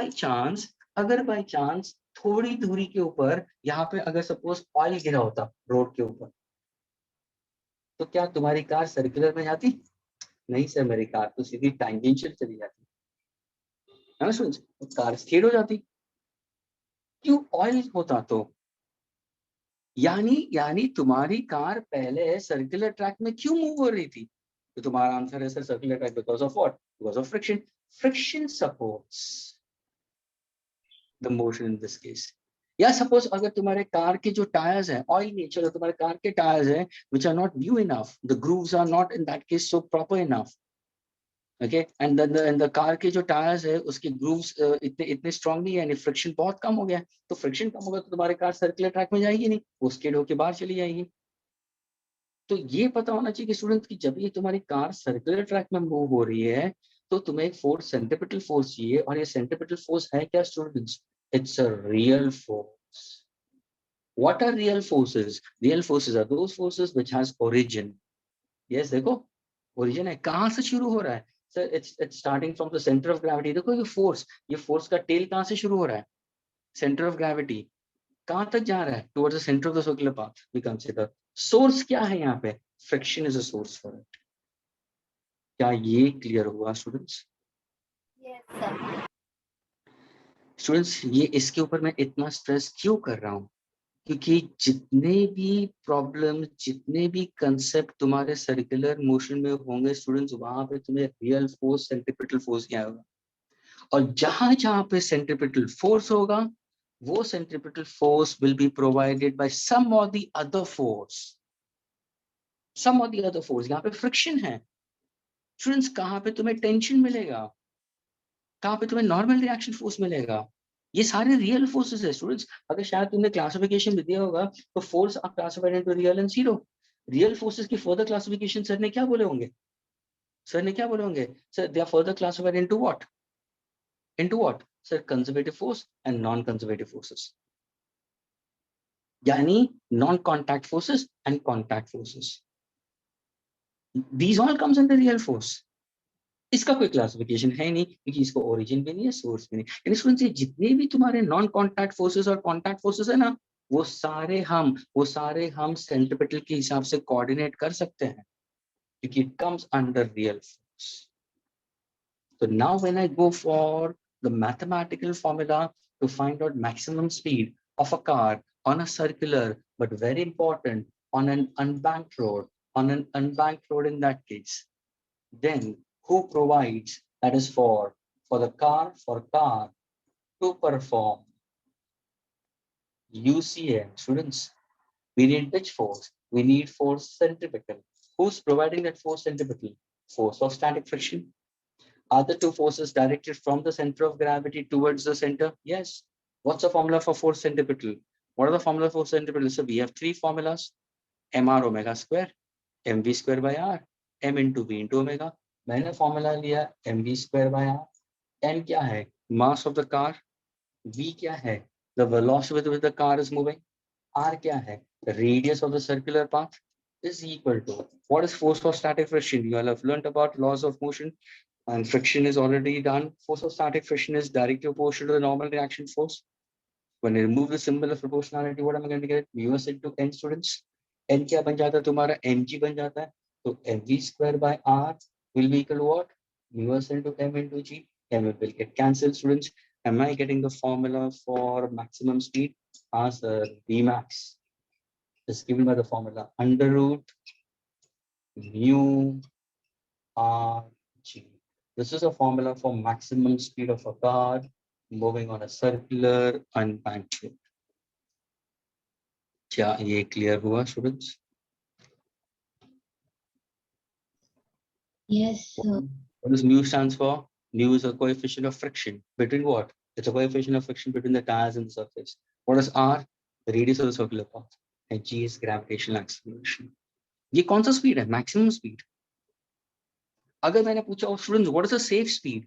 बाय चांस थोड़ी दूरी के ऊपर यहाँ पे अगर सपोज ऑयल गिरा होता रोड के ऊपर, तो क्या तुम्हारी कार सर्कुलर में जाती? नहीं सर, मेरी कार तो सीधी टैंजेंशियल चली जाती है ना स्टूडेंट्स, कार स्थिर हो जाती। क्यों? ऑयल होता तो। यानी तुम्हारी कार पहले सर्कुलर ट्रैक में क्यों मूव हो रही थी? तो तुम्हारा आंसर है sir circular track because of what? Because of friction supports the motion in this case. या सपोज अगर तुम्हारे कार के जो टायर्स हैं ऑयल नहीं, चलो तुम्हारे कार के टायर्स हैं which are not new enough, the grooves are not in that case so proper enough, okay, and then the car के जो टायर्स है उसके grooves इतने स्ट्रांग नहीं है, यानी फ्रिक्शन बहुत कम हो गया, तो फ्रिक्शन कम होगा तो तुम्हारी कार सर्कुलर ट्रैक में जाएगी नहीं, वो स्किड होके बाहर चली जाएगी। तो ये पता होना चाहिए कि स्टूडेंट की जब ये तुम्हारी कार सर्कुलर ट्रैक में मूव हो रही है तो तुम्हें एक फोर्स, सेंट्रीपिटल फोर्स चाहिए, और ये सेंट्रीपिटल फोर्स है क्या students? It's a real force. What are real forces? Real forces are those forces which has origin. Yes, देखो origin है, कहाँ से शुरू हो रहा है? Sir, it's starting from the center of gravity. देखो ये force का tail कहाँ से शुरू हो रहा है? Center of gravity. कहाँ तक जा रहा है? Towards the center of the circular path. We consider. Source क्या है यहाँ पे? Friction is a source for it. क्या ये clear हुआ students? Yes, sir. Students, ये इसके ऊपर मैं इतना stress क्यों कर रहा हूँ? क्योंकि जितने भी प्रॉब्लम, जितने भी कंसेप्ट तुम्हारे सर्कुलर मोशन में होंगे स्टूडेंट्स, वहां पे तुम्हें रियल फोर्स, सेंट्रीपिटल फोर्स क्या होगा, और जहां जहां पे सेंट्रीपिटल फोर्स होगा वो centripetal force will be provided by some of the other force, some of the other force. यहाँ पे फ्रिक्शन है स्टूडेंट्स, कहाँ पे तुम्हें टेंशन मिलेगा, कहाँ पे तुम्हें नॉर्मल रिएक्शन फोर्स मिलेगा, ये सारे रियल फोर्सेस है स्टूडेंट्स। अगर शायद तुमने क्लासिफिकेशन भी दिया होगा तो force are classified into real and zero. Real forces की फर्दर क्लासिफिकेशन सर ने क्या बोले होंगे? सर ने क्या बोले होंगे? Sir they are further classified into what? Into what sir? Conservative force and non conservative forces, यानी non contact forces and contact forces, these all comes under real force. इसका कोई क्लासिफिकेशन है नहीं क्योंकि इसको ओरिजिन भी नहीं है, सोर्स भी नहीं। यानी स्टूडेंट्स, ये जितने भी तुम्हारे नॉन कॉन्टैक्ट फोर्सेस और कॉन्टैक्ट फोर्सेस है ना, वो सारे हम सेंट्रीपिटल के हिसाब से कोऑर्डिनेट कर सकते हैं क्योंकि it comes under real force. तो now when I go for the mathematical formula to find out maximum speed of a car on a circular but very important on an unbanked road in that case, then who provides, that is for the car to perform UCM, students, we need which force? We need force centripetal. Who's providing that force centripetal? Force of static friction. Are the two forces directed from the center of gravity towards the center? Yes. What's the formula for force centripetal? What are the formula for centripetal? So we have three formulas: mr omega square, mv square by r, m into v into omega. मैंने formula लिया mv square by r. m क्या है? Mass of the car. v क्या है? The velocity with which the car is moving. r क्या है? The radius of the circular path is equal to what is force of static friction? You all have learnt about laws of motion, and friction is already done. Force of static friction is directly proportional to the normal reaction force. When I remove the symbol of proportionality, what am I going to get? Mu s into n, students. n क्या बन जाता है तुम्हारा? mg बन जाता है. तो mv square by r will be equal to what? Mu s into m into g. m will get cancelled, students. Am I getting the formula for maximum speed? Answer: Vmax is given by the formula under root mu r g. This is a formula for maximum speed of a car moving on a circular unbanked road. क्या ये clear हुआ students? Yes, sir. What does mu stands for? Mu is a coefficient of friction between what? It's a coefficient of friction between the tires and the surface. What is r? The radius of the circular path. And g is gravitational acceleration. ये कौन सा speed है? Maximum speed. अगर मैंने पूछा students what is the safe speed,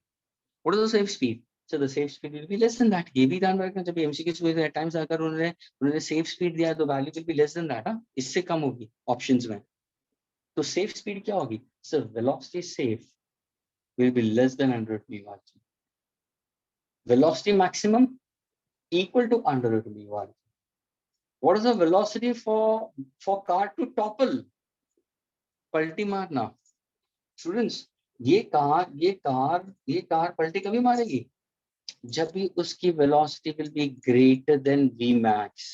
what is the safe speed, so the safe speed will be less than that. ये भी ध्यान रखना, जब एमसीक्यूज में एट टाइम्स आकर उन्होंने सेफ स्पीड दिया तो value will be less than that, इससे कम होगी ऑप्शंस में। तो सेफ स्पीड क्या होगी? Sir velocity safe will be less than 100 mu r. Velocity maximum equal to under root mu r. What is the velocity for car to topple? पलटी मारना। Students, ये car पलटी कभी मारेगी? जब भी उसकी velocity will be greater than v max,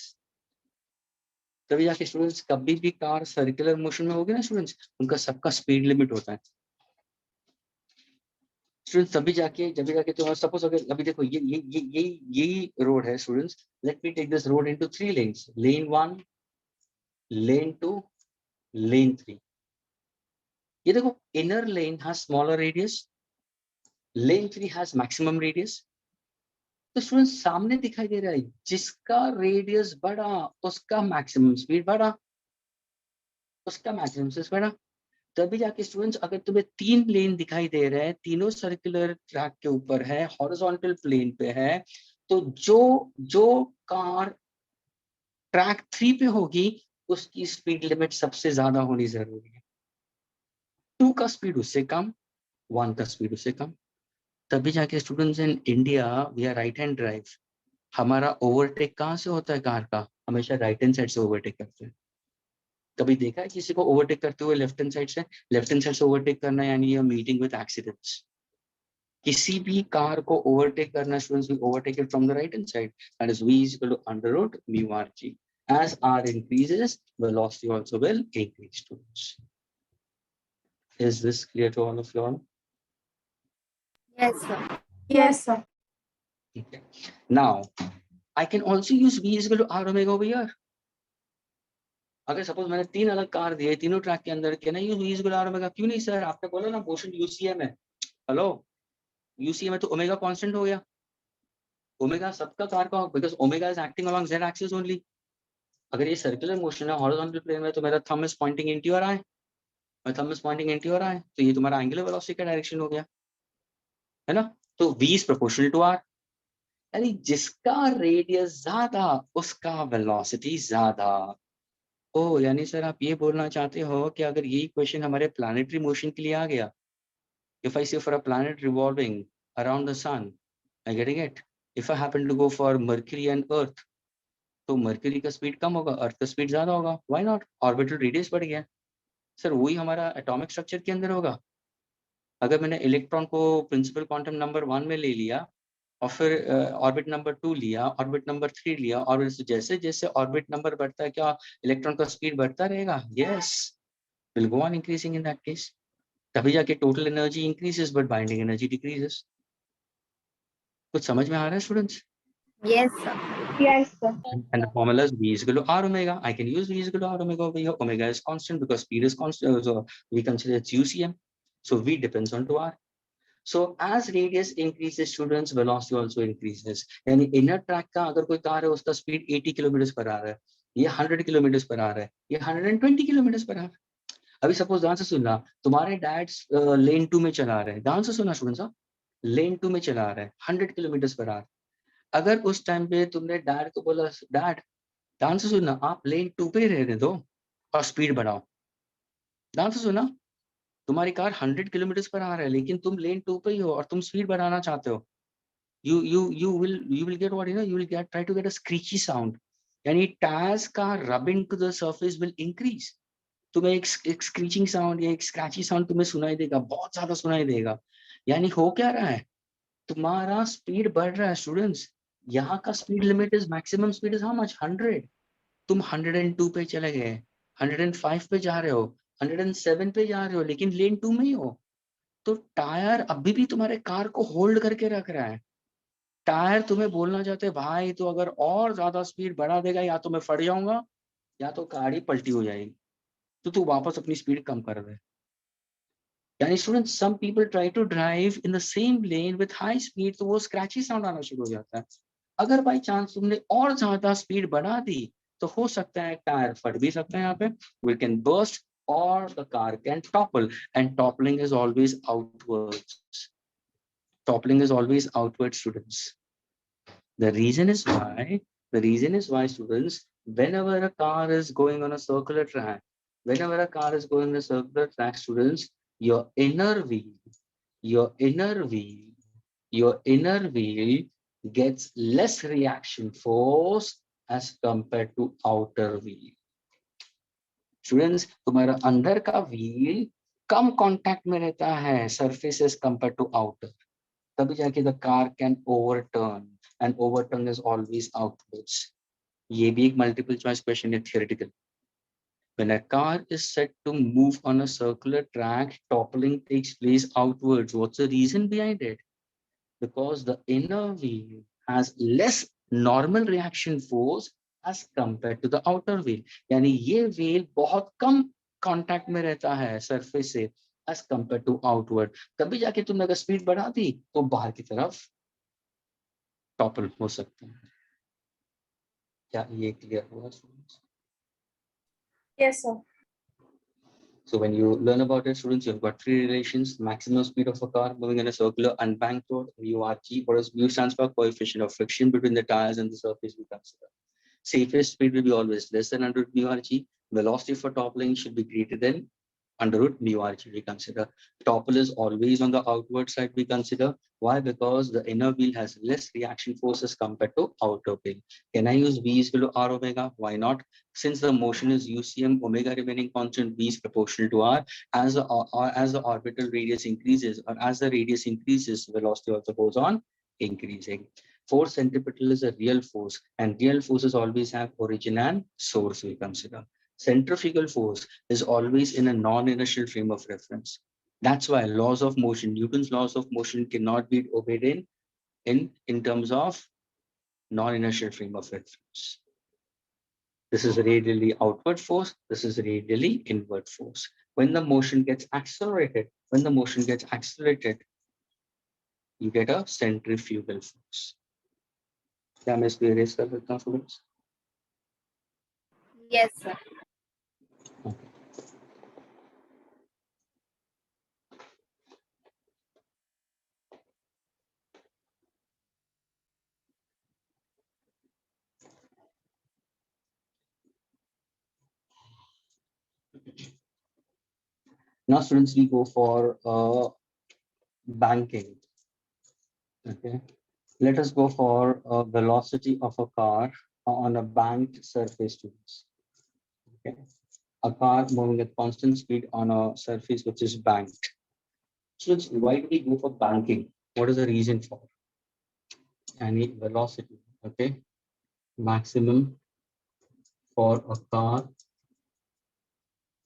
तभी जाके स्टूडेंट्स कभी भी कार सर्कुलर मोशन में होगी ना स्टूडेंट्स, उनका सबका स्पीड लिमिट होता है। स्टूडेंट्स तभी जाके जब भी जाके तुम्हारा सपोज अगर अभी देखो ये रोड है students, let me take this road into 3 lanes, lane 1, lane 2, lane 3. ये देखो inner lane has smaller radius, lane 3 has maximum radius. तो स्टूडेंट्स सामने दिखाई दे रहा है जिसका रेडियस बड़ा उसका मैक्सिमम स्पीड बड़ा, उसका मैक्सिमम स्पीड बड़ा. तभी जाके स्टूडेंट्स अगर तुम्हें 3 लेन दिखाई दे रहे हैं, तीनों सर्कुलर ट्रैक के ऊपर है, हॉरिजॉन्टल प्लेन पे है, तो जो कार ट्रैक 3 पे होगी उसकी स्पीड लिमिट सबसे ज्यादा होनी जरूरी है. 2 का स्पीड उससे कम, 1 का स्पीड उससे कम. तभी जाके students in India we are right hand drive. हमारा ओवरटेक कहाँ से होता है कार का? हमेशा राइट हैंड साइड से ओवरटेक करते हैं. कभी देखा है किसी को ओवरटेक करते हुए लेफ्ट हैंड साइड से? लेफ्ट हैंड साइड से ओवरटेक करना यानी ये मीटिंग विद एक्सीडेंट्स. किसी भी कार को ओवरटेक करना students, we overtake it from the right hand side, that is v equal to under root mu r g. As r increases, velocity also will increase, students. Is this clear to all of you all? Yes, sir. Yes, sir. Okay. Now I can also use v is equal to r omega over here. अगर suppose मैंने 3 अलग car दिए तीनों track के अंदर, क्या नहीं use v is equal to r omega? क्यों नहीं सर? आपने बोला ना मोशन यूसीएम है. हेलो, यूसीएम है तो ओमेगा कांस्टेंट हो गया. ओमेगा सबका कार का, because omega is acting along z axis only. अगर ये सर्कुलर मोशन है हॉरिजॉन्टल प्लेन में तो मेरा thumb is pointing into your I, my thumb is pointing into your eye, तो ये तुम्हारा एंगुलर वेलोसिटी का डायरेक्शन हो गया है ना. तो v is proportional to r, यानी जिसका रेडियस ज्यादा उसका वेलोसिटी ज्यादा. ओ यानी सर आप ये बोलना चाहते हो कि अगर यही क्वेश्चन हमारे प्लैनेटरी मोशन के लिए आ गया, if I say for a planet revolving around the sun, I getting it? If I happen to go for Mercury and Earth, तो मर्क्यूरी का स्पीड कम होगा, अर्थ का स्पीड ज्यादा होगा. Why not? ऑर्बिटल रेडियस बढ़ गया. सर वही हमारा एटॉमिक स्ट्रक्चर के अंदर होगा. अगर मैंने इलेक्ट्रॉन को प्रिंसिपल क्वांटम नंबर 1 में ले लिया और फिर ऑर्बिट नंबर 2 लिया, ऑर्बिट नंबर 3 लिया, और जैसे जैसे ऑर्बिट नंबर बढ़ता है क्या इलेक्ट्रॉन का स्पीड बढ़ता रहेगा? Yes, will go on increasing in that case. तभी जाके total energy increases but binding energy decreases. कुछ समझ में आ रहा है students? Yes, sir. Yes, sir. And the formula is v is equal to r omega. I can use v is equal to r omega over here. Omega is constant because speed is constant. So we consider it's UCM. So v depends on to r. So as radius increases, students, velocity also increases. यानी inner track का अगर कोई car है उसका speed 80 kilometre पर आ रहा है, ये 100 किलोमीटर पर आ रहा है, ये 120 किलोमीटर पर आ रहा है. अभी सपोज ध्यान से सुनना, तुम्हारे डैड लेन 2 में चला रहे हैं, ध्यान से सुना स्टूडेंट्स, लेन 2 में चला रहा है 100 किलोमीटर पर आ रहा है. अगर उस टाइम पे तुमने डैड को बोला डैड ध्यान से सुनना आप लेन 2 पे रहने दो और स्पीड बढ़ाओ. ध्यान से सुना, तुम्हारी कार 100 किलोमीटर पर आ रहा है लेकिन तुम लेन 2 पे ही हो और तुम स्पीड बढ़ाना चाहते हो. you will get what you will get, try to get a screechy sound. यानी टायर्स का rubbing to the surface will increase. तुम्हें एक स्क्रीचिंग साउंड या एक स्क्रैची साउंड तुम्हें सुनाई देगा, बहुत ज्यादा सुनाई देगा. यानी हो क्या रहा है, तुम्हारा स्पीड बढ़ रहा है स्टूडेंट्स. यहाँ का speed limit is maximum speed is how much 100. तुम 102 पे चले गए, 105 पे जा रहे हो, 107 पे जा रहे हो, लेकिन लेन 2 में ही हो. तो टायर अभी भी तुम्हारे कार को होल्ड करके रख रहा है. टायर तुम्हें बोलना चाहते हैं भाई तो अगर और ज्यादा स्पीड बढ़ा देगा या तो मैं फट जाऊंगा या तो गाड़ी पलटी हो जाएगी, तो तू वापस अपनी स्पीड कम कर दे. यानी students some people try to drive in the same lane with high speed, तो वो स्क्रैची साउंड आना शुरू हो जाता है. अगर बाई चांस तुमने और ज्यादा स्पीड बढ़ा दी तो हो सकता है टायर फट भी सकता है. यहाँ पे वी कैन बर्स्ट और the car can topple, and toppling is always outwards. Toppling is always outward, students. The reason is why students, whenever a car is going on a circular track, students, your inner wheel gets less reaction force as compared to outer wheel. Students, तुम्हारा अंदर का wheel कम contact में रहता है surface as compared to outer. तभी जाके the car can overturn, and overturn is always outwards. ये भी एक multiple choice question है theoretical. When a car is set to move on a circular track, toppling takes place outwards. What's the reason behind it? Because the inner wheel has less normal reaction force as compared to the outer wheel. यानी ये wheel बहुत कम contact में रहता है surface से as compared to outward. कभी जाके तुमने अगर speed बढ़ा दी तो बाहर की तरफ topple हो सकता है. क्या ये clear हुआ students? Yes, sir. So when you learn about it, students, you've got three relations: maximum speed of a car moving in a circular unbanked road, MURG. What is mu stands for? Coefficient of friction between the tires and the surface we consider. Safest speed will be always less than 100 MURG. Velocity for toppling should be greater than under root MURG we consider. Topple is always on the outward side we consider. Why? Because the inner wheel has less reaction forces compared to outer wheel. Can I use V is equal to R omega? Why not? Since the motion is UCM, omega remaining constant, V is proportional to R. As the orbital radius increases, or as the radius increases, velocity also goes on increasing. Force centripetal is a real force, and real forces always have origin and source we consider. Centrifugal force is always in a non-inertial frame of reference. That's why laws of motion, Newton's laws of motion cannot be obeyed in terms of non-inertial frame of reference. This is radially outward force. This is radially inward force. When the motion gets accelerated, you get a centrifugal force. क्या मैं इसको erase कर सकता हूँ students? Yes, sir. Now, students, we go for banking. Okay, let us go for a velocity of a car on a banked surface, students. Okay, a car moving at constant speed on a surface which is banked. Students, why do we go for banking? What is the reason for? Any velocity, okay, maximum for a car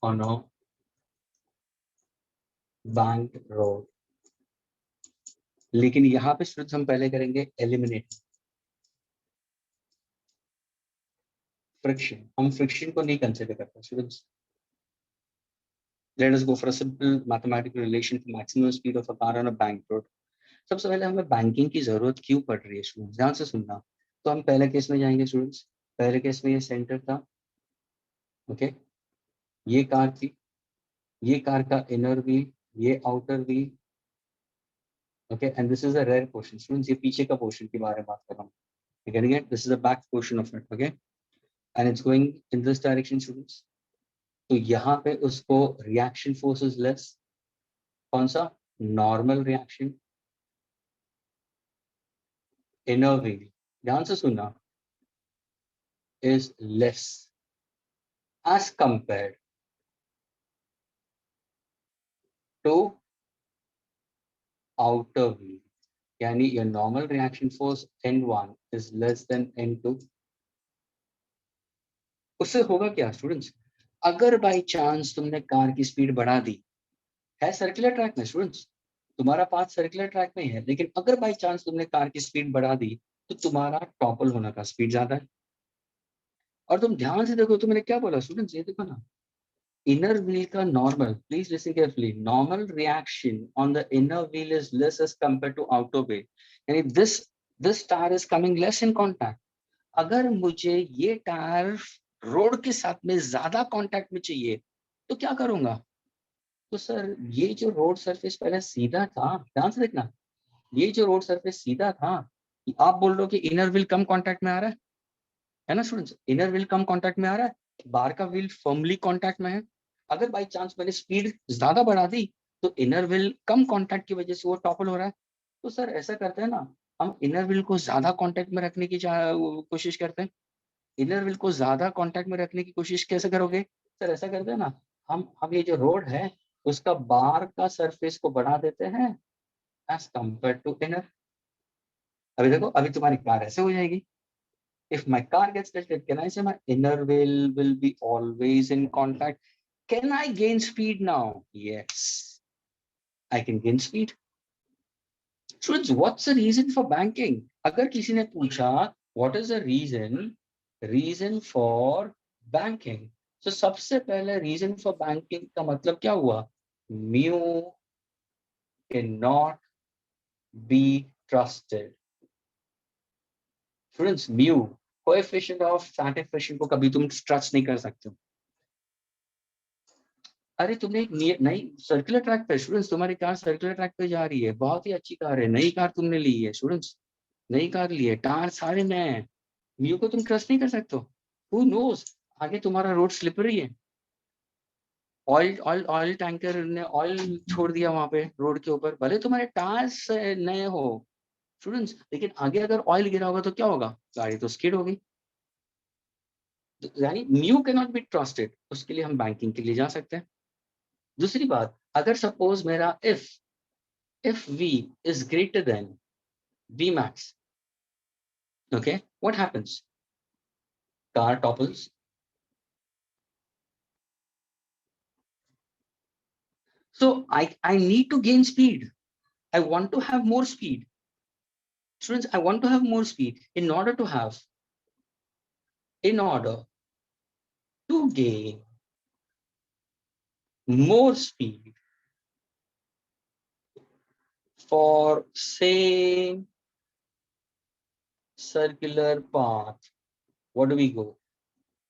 on a banked road. लेकिन यहाँ पे students हम पहले करेंगे eliminate friction. हम friction को नहीं consider करते students. Let us go for a simple mathematical relation for maximum speed of a car on a banked road. सबसे पहले हमें बैंकिंग की जरूरत क्यों पड़ रही है स्टूडेंट्स? ध्यान से सुनना. तो हम पहले केस में जाएंगे स्टूडेंट्स. पहले केस में ये सेंटर था. ओके, ये कार थी, ये कार का इनर व्हील, ये outer wheel. Okay, and this is a rear portion students. ये पीछे का पोर्शन के बारे में बात कर रहा हूँ. Getting it? This is the back portion of it. Okay, and it's going in this direction, students. तो यहाँ पे उसको रिएक्शन फोर्स इज लेस. कौन सा? Normal reaction. इनर व्हील, ध्यान से सुनना, is less as compared to outer wheel. यानी your normal reaction force N1 is less than N2. उससे होगा क्या स्टूडेंट्स? अगर बाय चांस तुमने कार की स्पीड बढ़ा दी, है सर्कुलर ट्रैक में स्टूडेंट्स, तुम्हारा पाथ सर्कुलर ट्रैक में है, लेकिन अगर बाय चांस तुमने कार की स्पीड बढ़ा दी तो तुम्हारा टॉपल होने का स्पीड ज्यादा है. और तुम ध्यान से देखो तो मैंने क्या बोला स्टूडेंट्स, ये देखो ना, इनर व्हील का normal, please listen carefully, normal reaction on the inner wheel is less as compare to outer wheel. यानी this tyre is coming less in contact. अगर मुझे ये टायर रोड के साथ में ज्यादा कांटेक्ट में चाहिए तो क्या करूंगा? तो सर ये जो रोड सरफेस पहले सीधा था, ध्यान से देखना, ये जो रोड सरफेस सीधा था, आप बोल रहे हो कि इनर व्हील कम कांटेक्ट में आ रहा है ना स्टूडेंट्स? इनर व्हील कम कांटेक्ट में आ रहा है, बाहर का व्हील फर्मली कांटेक्ट में है. अगर बाय चांस मैंने स्पीड ज्यादा बढ़ा दी तो इनर व्हील कम कांटेक्ट की वजह से वो टॉपल हो रहा है. तो सर ऐसा करते हैं ना, हम इनर व्हील को ज्यादा कांटेक्ट में रखने की कोशिश करते हैं. इनर व्हील को ज्यादा कांटेक्ट में रखने की कोशिश कैसे करोगे? सर ऐसा करते हैं ना, हम ये जो रोड है उसका बाहर का सरफेस को बढ़ा देते हैं एज कंपेयर टू इनर. अभी देखो, अभी तुम्हारी कार ऐसे हो जाएगी. If my car gets tilted, can I say my inner wheel will be always in contact? Can I gain speed now? Yes, I can gain speed. Students, what's the reason for banking? अगर किसी ने पूछा what is the reason for banking? So सबसे पहले reason for banking का मतलब क्या हुआ? Mu cannot be trusted. Students, mu coefficient of satisfaction को कभी तुम ट्रस्ट नहीं कर सकते हो. अरे तुमने एक नई सर्कुलर ट्रैक पे, स्टूडेंट्स तुम्हारी कार सर्कुलर ट्रैक पे जा रही है, बहुत ही अच्छी कार है, नई कार तुमने ली है स्टूडेंट्स, नई कार ली है, टायर सारे नए हैं, म्यू को तुम ट्रस्ट नहीं कर सकते हो. हु नोस आगे तुम्हारा रोड स्लिपरी है, ऑयल टैंकर ने ऑयल छोड़ दिया वहां पे रोड के ऊपर, भले तुम्हारे टायर्स नए हो स्टूडेंट्स, लेकिन आगे अगर ऑयल गिरा होगा तो क्या होगा? गाड़ी तो स्किड होगी. यानी mu can not be trusted. उसके लिए हम बैंकिंग के लिए जा सकते हैं. दूसरी बात, अगर सपोज मेरा if v is greater than v max, okay, what happens? Car topples. So I need to gain speed. I want to have more speed. Students, I want to have more speed. In order to gain more speed for same circular path, what do we go?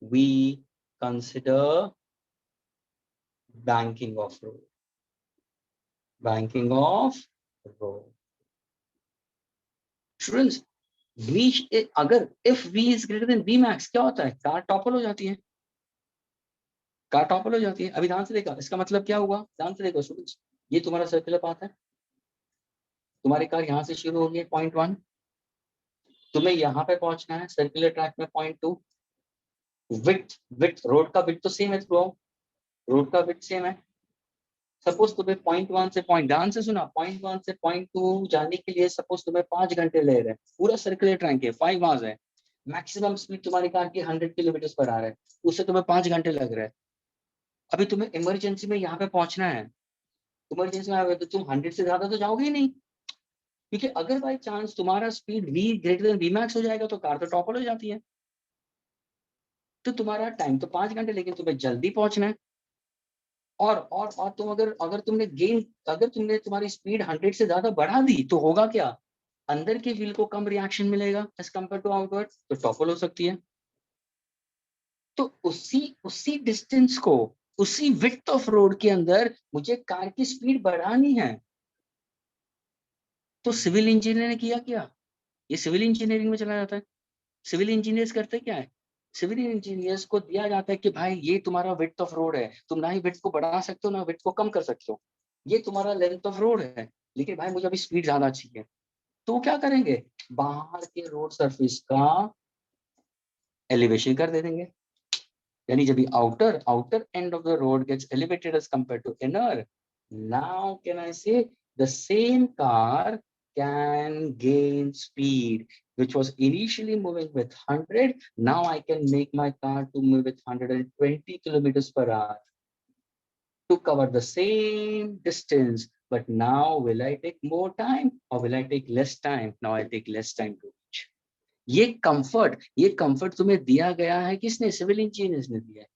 We consider banking of road. Banking of road. Students, अगर if v is greater than v max क्या होता है? Car topple हो जाती है, car topple हो जाती है. अभी ध्यान से देखा, इसका मतलब क्या हुआ? ध्यान से देखो स्टूडेंट्स, ये तुम्हारा सर्कुलर पाथ है, तुम्हारी कार यहाँ से शुरू होगी पॉइंट 1, तुम्हें यहाँ पे पहुंचना है सर्कुलर ट्रैक में पॉइंट 2. विड्थ रोड का विड्थ तो सेम है थ्रू आउट, रोड का विड्थ सेम है. सपोज तुम्हें पॉइंट 1 से पॉइंट, ध्यान से सुना, पॉइंट 1 से पॉइंट 2 जाने के लिए सपोज तुम्हें 5 घंटे ले रहे हैं, पूरा सर्कुलर ट्रैक है, 5 आवर्स है, मैक्सिमम स्पीड तुम्हारी कार की 100 किलोमीटर पर आ रहा है, उससे तुम्हें 5 घंटे लग रहा है. अभी तुम्हें इमरजेंसी में यहाँ पे पहुंचना है, इमरजेंसी में आगे तो तुम 100 से ज्यादा तो जाओगे ही नहीं, क्योंकि अगर बाई चांस तुम्हारा speed v greater than v max हो जाएगा तो कार तो टॉपल हो जाती है. तो तुम्हारा टाइम तो 5 घंटे, लेकिन तुम्हें जल्दी पहुंचना है. और तुम अगर तुमने तुम्हारी स्पीड 100 से ज्यादा बढ़ा दी तो होगा क्या? अंदर के व्हील को कम रिएक्शन मिलेगा एज कंपेयर टू आउटवर्ड, तो टॉपल हो सकती है. तो उसी डिस्टेंस को, उसी विड्थ ऑफ रोड के अंदर मुझे कार की स्पीड बढ़ानी है. तो सिविल इंजीनियर ने किया क्या? ये सिविल इंजीनियरिंग में चला जाता है. सिविल इंजीनियर्स करते क्या है? सिविल इंजीनियर्स को दिया जाता है कि भाई ये तुम्हारा विड्थ ऑफ रोड है, तुम ना ही विड्थ को बढ़ा सकते हो ना विड्थ को कम कर सकते हो, ये तुम्हारा लेंथ ऑफ रोड है, लेकिन भाई मुझे अभी स्पीड ज्यादा चाहिए. तो क्या करेंगे? बाहर के रोड सरफेस का एलिवेशन कर दे देंगे. यानी जब outer end of the road gets elevated as compare to inner, now can I say the same car can gain speed, which was initially moving with 100. Now I can make my car to move with 120 kilometers per hour to cover the same distance. But now will I take more time or will I take less time? Now I take less time to reach. ये comfort तुम्हें दिया गया है किसने? Civil engineers ने दिया है.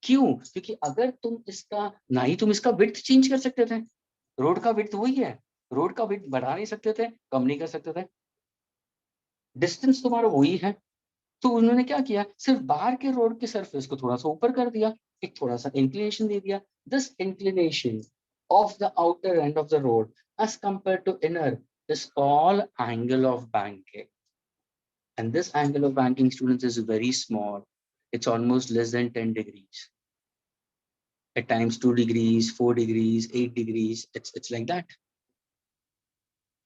क्यों? क्योंकि अगर तुम इसका ना ही तुम इसका विड्थ चेंज कर सकते थे, रोड का विड्थ वही है, रोड का विड्थ बढ़ा नहीं सकते थे, कम नहीं कर सकते थे, डिस्टेंस तुम्हारा वही है. तो उन्होंने क्या किया? सिर्फ बाहर के रोड के सरफेस को थोड़ा सा ऊपर कर दिया, एक थोड़ा सा इंक्लिनेशन दे दिया. This inclination of the outer end of the road as compare to inner is called angle of banking. And this angle of banking students is very small. It's almost less than 10 degrees. At times 2 degrees, 4 degrees, 8 degrees. It's like that.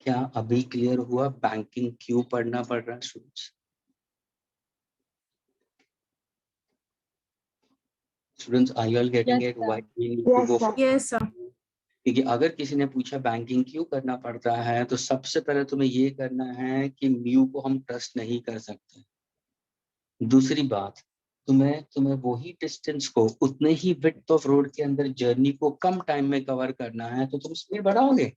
क्या अभी clear हुआ banking क्यों पढ़ना पड़ रहा है students? Students, are you all getting Yes, it? sir. Why we need to go for? Yes, sir. क्योंकि अगर किसी ने पूछा बैंकिंग क्यों करना पड़ता है, तो सबसे पहले तुम्हें ये करना है कि म्यू को हम ट्रस्ट नहीं कर सकते. दूसरी बात, तुम्हें वही डिस्टेंस को उतने ही विड्थ ऑफ रोड के अंदर जर्नी को कम टाइम में कवर करना है, तो तुम स्पीड बढ़ाओगे।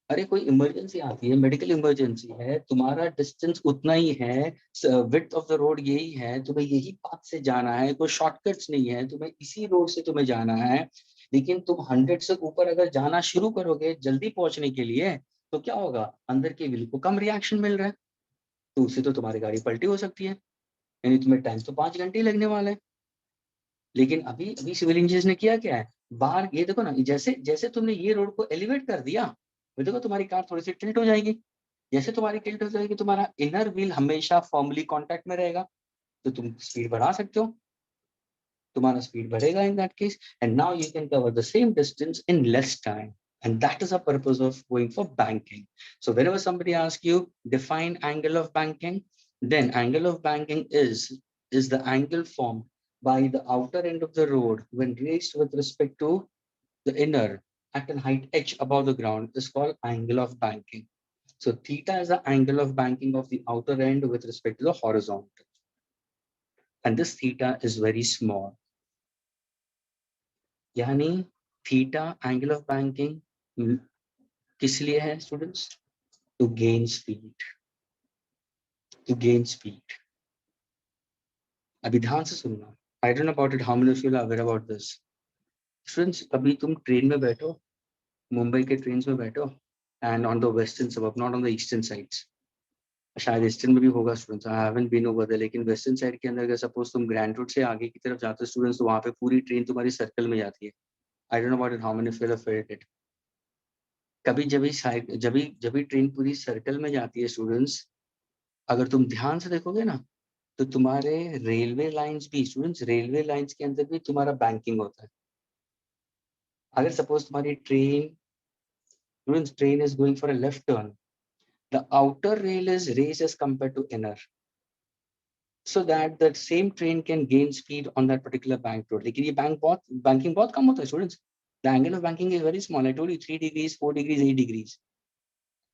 अरे कोई इमरजेंसी आती है, मेडिकल इमरजेंसी है, तुम्हारा डिस्टेंस उतना ही है, विड्थ ऑफ द रोड यही है, तुम्हें यही पाथ से जाना है, कोई शॉर्टकट्स नहीं है, तुम्हें इसी रोड से तुम्हें जाना है, लेकिन तुम 100 से ऊपर अगर जाना शुरू करोगे जल्दी पहुंचने के लिए, तो क्या होगा, अंदर के व्हील को कम रिएक्शन मिल रहा है, तो उससे तो तुम्हारी गाड़ी पलटी हो सकती है, यानी तुम्हें टाइम तो 5 घंटे ही लगने वाले हैं। लेकिन अभी अभी सिविल इंजीनियर्स ने किया क्या है, बाहर ये देखो ना, जैसे जैसे तुमने ये रोड को एलिवेट कर दिया, वो देखो तुम्हारी कार थोड़ी सी टिल्ट हो जाएगी, जैसे तुम्हारी टिल्ट हो जाएगी तुम्हारा इनर व्हील हमेशा फॉर्मली कांटेक्ट में रहेगा, तो तुम स्पीड बढ़ा सकते हो, तुम्हारा स्पीड बढ़ेगा in that case, and now you can cover the same distance in less time, and that is a purpose of going for banking. So whenever somebody asks you define angle of banking, then angle of banking is the angle formed by the outer end of the road when raised with respect to the inner at a height h above the ground is called angle of banking. So theta is the angle of banking of the outer end with respect to the horizontal, and this theta is very small. यानी theta angle of banking किस लिए है students, to gain speed, to gain speed. अभी ध्यान से सुनना, I don't know about it, how many of you are aware about this? Students, कभी तुम ट्रेन में बैठो, मुंबई के ट्रेन में बैठो, and on the western suburb, not on the eastern sides, शायद ईस्टर्न में भी होगा students, I haven't been over there, लेकिन वेस्टर्न साइड के अंदर अगर सपोज तुम ग्रैंड रोड से आगे की तरफ जाते हो स्टूडेंट्स, तो वहाँ पे पूरी ट्रेन तुम्हारी सर्कल में जाती है। I don't know about it, how many of you have felt it. कभी जब भी ट्रेन पूरी सर्कल में जाती है स्टूडेंट्स, अगर तुम ध्यान से देखोगे ना, तो तुम्हारे रेलवे लाइंस भी स्टूडेंट्स, रेलवे लाइंस के अंदर भी तुम्हारा बैंकिंग होता है। अगर सपोज तुम्हारी train students, train is going for a left turn, the outer rail is raised as compare to inner, so that the same train can gain speed on that particular bank road. लेकिन ये banking बहुत कम होता है students. The angle of banking is very small. I told you 3 degrees, 4 degrees, 8 degrees.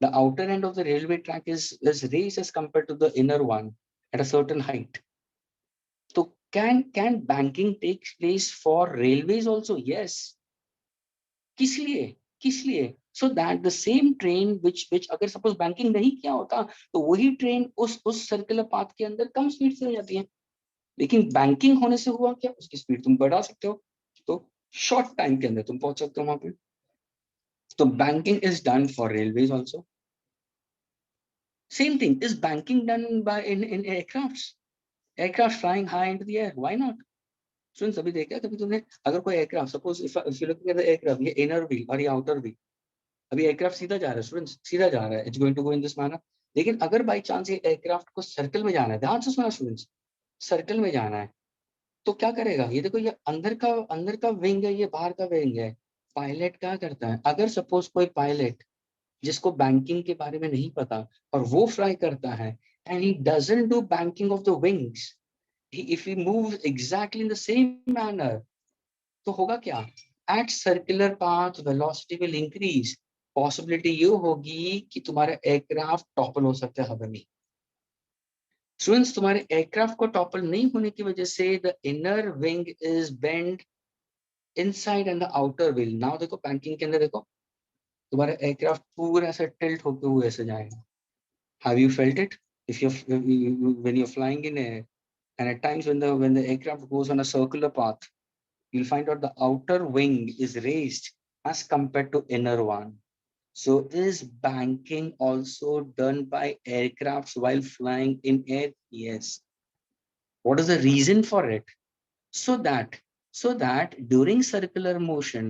The outer end of the railway track is raised as compared to the inner one at a certain height. So can banking take place for railways also? Yes. किस लिए? So that the same train which अगर suppose banking नहीं किया होता, तो वही train उस circular path के अंदर कम स्पीड से जाती है, लेकिन बैंकिंग होने से हुआ क्या, उसकी स्पीड तुम बढ़ा सकते हो, तो शॉर्ट टाइम के अंदर तुम पहुंच सकते हो वहां पे। तो banking is done for railways also. Same thing is banking done by in aircraft flying high into the air, why not students? अभी देखा कभी तुमने, अगर कोई aircraft suppose if you looking at the aircraft, ये इनर व्हील और ये outer wheel, अभी एयरक्राफ्ट सीधा जा रहा है स्टूडेंट्स, सीधा जा रहा है, it's going to go in this manner, लेकिन अगर बाई चांस ये एयरक्राफ्ट को सर्कल में जाना है, ध्यान से सुना स्टूडेंट्स, सर्कल में जाना है, तो क्या करेगा, ये देखो ये अंदर का विंग है, ये बाहर का विंग है। पायलट क्या करता है, अगर सपोज कोई पायलट जिसको बैंकिंग के बारे में नहीं पता और वो फ्लाई करता है, and he doesn't do banking of the wings, if he moves exactly in the same manner, तो होगा क्या, at circular path velocity will increase, possibility ये होगी कि तुम्हारा एयरक्राफ्ट टॉपल हो सकता है हवा में। स्टूडेंट्स, तुम्हारे एयरक्राफ्ट को टॉपल नहीं होने की वजह से the inner wing is bend inside and the outer wheel. Now देखो बैंकिंग के अंदर देखो, तुम्हारा एयरक्राफ्ट पूरा ऐसे टिल्ट होते हुए ऐसे जाएगा। Have you felt it? If you when you flying in air and at times when the aircraft goes on a circular path, you'll find out the outer wing is raised as compared to inner one. So is banking also done by aircrafts while flying in air? Yes. What is the reason for it? So that during circular motion,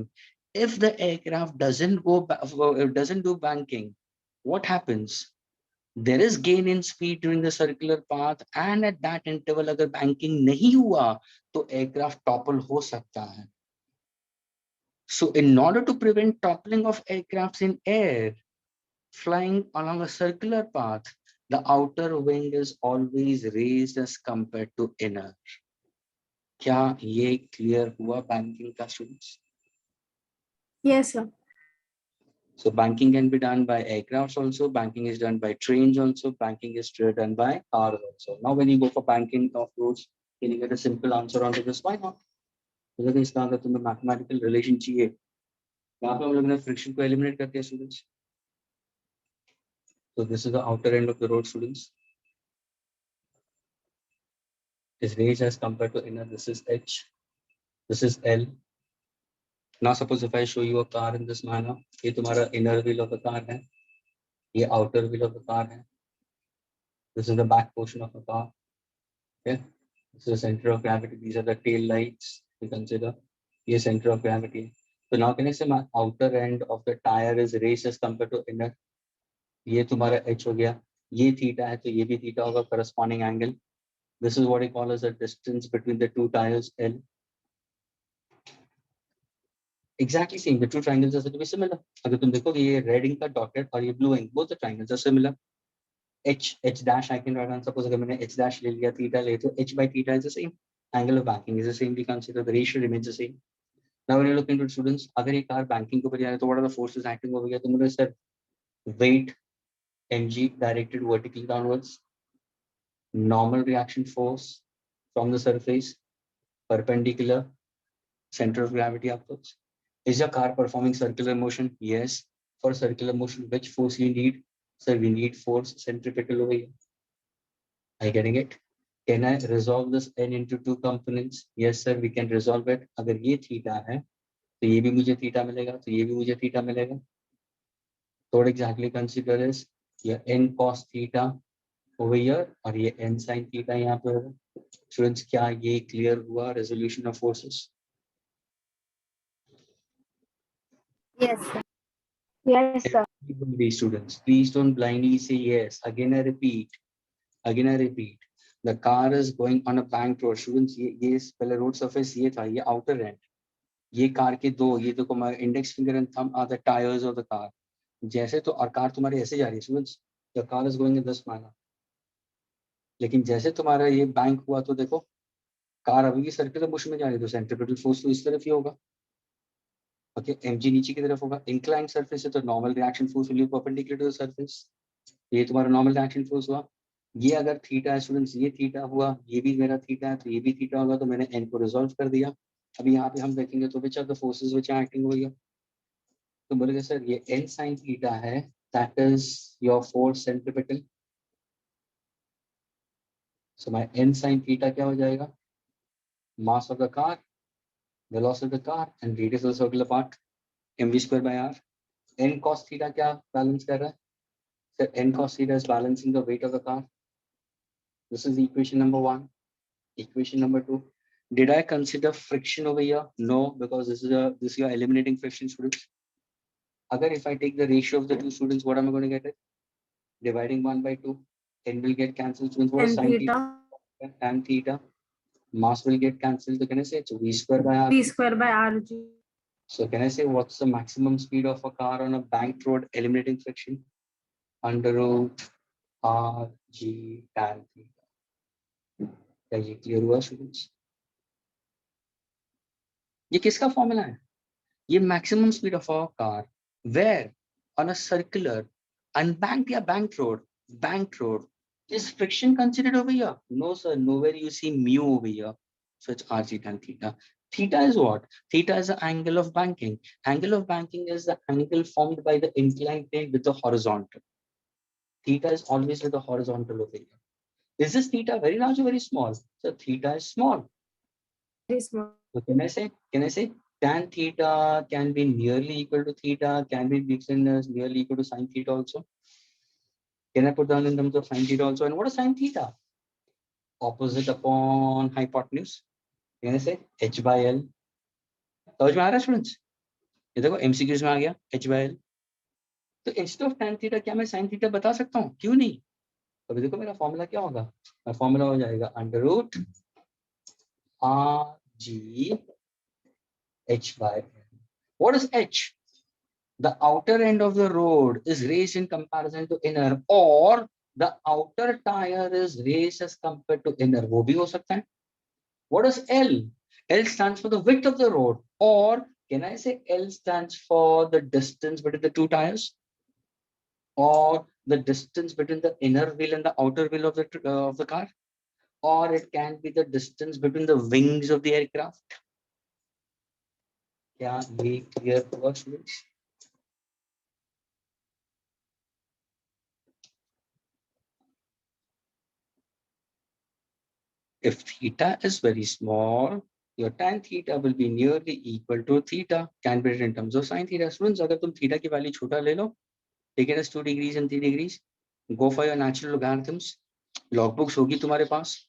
if the aircraft doesn't do banking, what happens? There is gain in speed during the circular path, and at that interval अगर banking नहीं हुआ तो aircraft topple हो सकता है। So in order to prevent toppling of aircrafts in air flying along a circular path, the outer wing is always raised as compared to inner. क्या ये clear हुआ बैंकिंग का students? Yes, sir. So banking can be done by aircrafts also, banking is done by trains also, banking is done by cars also. Now when you go for banking of roads, can you get a simple answer onto this? Why not? because इसका अगर तुम्हें mathematical relation चाहिए, यहाँ पे हम लोग ने friction को एलिमिनेट करते हैं students. So this is the outer end of the road, students. Is raised as compared to inner. This is H. This is L. Now suppose if I show you a car in this manner, ये तुम्हारा inner wheel of the car है, ये outer wheel of the car है. This is the back portion of the car. Okay. This is the center of gravity. These are the tail lights. You consider ये center of gravity. So now can I say my outer end of the tire is raised as compared to inner. ये तुम्हारा H हो गया. ये theta है तो ये भी theta होगा, corresponding angle. This is what we call as the distance between the two tires, L. Exactly same. The two triangles are said to be similar. अगर तुम देखोगे ये red ink का dotted और ये blue ink, both the triangles are similar. H dash I can write on. Suppose अगर मैंने H dash ले लिया, theta ले तो H by theta is the same. Angle of banking is the same. We consider the ratio remains the same. Now when you look into students, अगर ये car banking के ऊपर जा रहा है तो what are the forces acting over here? तुमने sir weight mg directed vertically downwards, normal reaction force from the surface, perpendicular, center of gravity upwards. Is your car performing circular motion? Yes. For circular motion, which force you need? Sir, we need force centripetal over here. Are you getting it? Can I resolve this n into two components? Yes, sir, we can resolve it. अगर ये theta है, तो ये भी मुझे theta मिलेगा, तो ये भी मुझे theta मिलेगा. So what exactly consider is ये n cos theta over here और ये n sin theta यहाँ पे होगा. Students, क्या ये clear हुआ resolution of forces? Yes, sir. Yes, sir. Everybody, students, please don't blindly say yes. Again, I repeat. The car is going on a bank road. Students, ये पहले road surface ये था, ये outer end. ये car के दो, ये देखो my index finger and thumb are the tires of the car. जैसे तो और कार तुम्हारी ऐसे जा रही है. Students, the car is going in this manner. लेकिन जैसे तुम्हारा ये बैंक हुआ तो देखो कार अभी भी सर्कुलर मोशन में जा रही है, तो सेंट्रिपेटल फोर्स तो इस तरफ ही होगा. ओके, mg नीचे की तरफ होगा. इंक्लाइन सरफेस है तो normal reaction force will be perpendicular to the surface. ये तुम्हारा नॉर्मल रिएक्शन फोर्स हुआ. ये अगर थीटा है स्टूडेंट्स, ये थीटा हुआ, ये भी मेरा थीटा है तो ये भी थीटा होगा, तो मैंने n को रिजॉल्व कर दिया. अभी यहाँ पे हम देखेंगे तो which are the forces which are acting over here. तो बोलेंगे सर ये n sin थीटा है, that is your force centripetal. So my n sin theta क्या हो जाएगा? Mass of the car, velocity of the car and radius of the circular part, mv square by r. n cos theta क्या balance कर रहा है? Sir, n cos theta is balancing the weight of the car. This is equation number 1. Equation number 2. Did I consider friction over here? No, because this is your eliminating friction, students. Agar if I take the ratio of the two students, what am I going to get it? Dividing 1 by 2. N will get cancelled. Students, what is sin theta? Tan theta. Mass will get cancelled. So can I say it's v square by r? V square by RG. So can I say what's the maximum speed of a car on a banked road eliminating friction? Under root RG tan theta. क्या ये clear हुआ students? ये किसका formula है? ये maximum speed of a car where on a circular unbanked या banked road. Is friction considered over here? No, sir. Nowhere you see mu over here. So it's RG tan theta. Theta is what? Theta is the angle of banking. Angle of banking is the angle formed by the inclined plane with the horizontal. Theta is always with the horizontal over here. Is this theta very large or very small? So theta is small. Very small. So can I say tan theta can be nearly equal to theta, can be written as nearly equal to sin theta also? Can I put down in terms of sin theta also? And what is sin theta? Opposite upon hypotenuse. Can I say h by l? समझ में आ रहा है students? ये देखो MCQs में आ गया h by l. तो इंस्टेड ऑफ tan थीटा क्या मैं sin थीटा बता सकता हूँ? क्यों नहीं? अभी देखो मेरा फॉर्मूला क्या होगा? मेरा फॉर्मूला हो जाएगा under root RG h by l. What is h? The outer end of the road is raised in comparison to inner, or the outer tire is raised as compared to inner. वो भी हो सकता है. What is L? L stands for the width of the road, or Can I say L stands for the distance between the two tires, or the distance between the inner wheel and the outer wheel of the car, or it can be the distance between the wings of the aircraft? Yeah, be clear to us, students. If theta is very small, your tan theta will be nearly equal to theta, can be written in terms of sin theta. Students, अगर तुम theta की value छोटा ले लो, take it as 2 degrees and 3 degrees, go for your natural logarithms. Logbooks होगी तुम्हारे पास.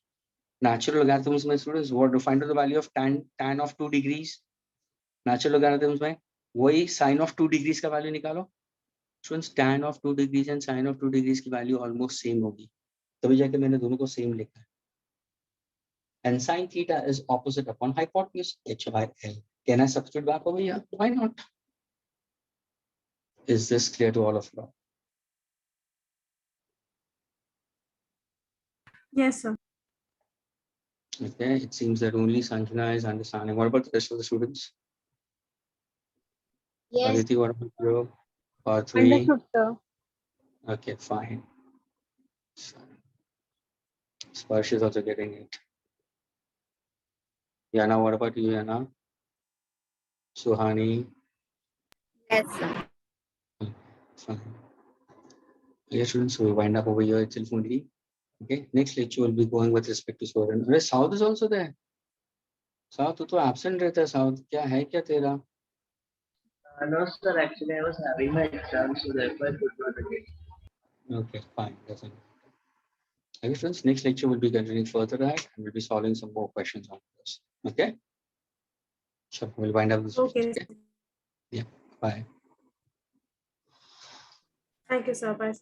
Natural logarithms में students, what to find out the value of tan of 2 degrees? Natural logarithms में वही sin of 2 degrees का value निकालो. Students, tan of 2 degrees and sin of 2 degrees की value almost same होगी. तभी जाके मैंने दोनों को same लिखा है. And sin theta is opposite upon hypotenuse, h by L. Can I substitute back over here? Why not? Is this clear to all of you? Yes, sir. Okay, it seems that only Sanjana is understanding. What about the rest of the students? Yes. Aditi, what about you? Part 3? Understood, sir. Okay, fine. Sparsh is also getting it. Yana, what about you, Yana? Suhani? Yes, sir. Fine. Okay, students, so we wind up over here itself only. Okay, next lecture will be going with respect to Soren. Where South is also there. South, tu to absent रहता है. South, क्या है क्या तेरा? No, sir. Actually, I was having my exam, so therefore I could not attend. Okay, fine. Doesn't. Okay, friends, next lecture will be continuing further that, and we'll be solving some more questions on this. Okay. Sure, we'll wind up this. Okay. Okay. Yeah. Bye. Thank you, sir. Bye.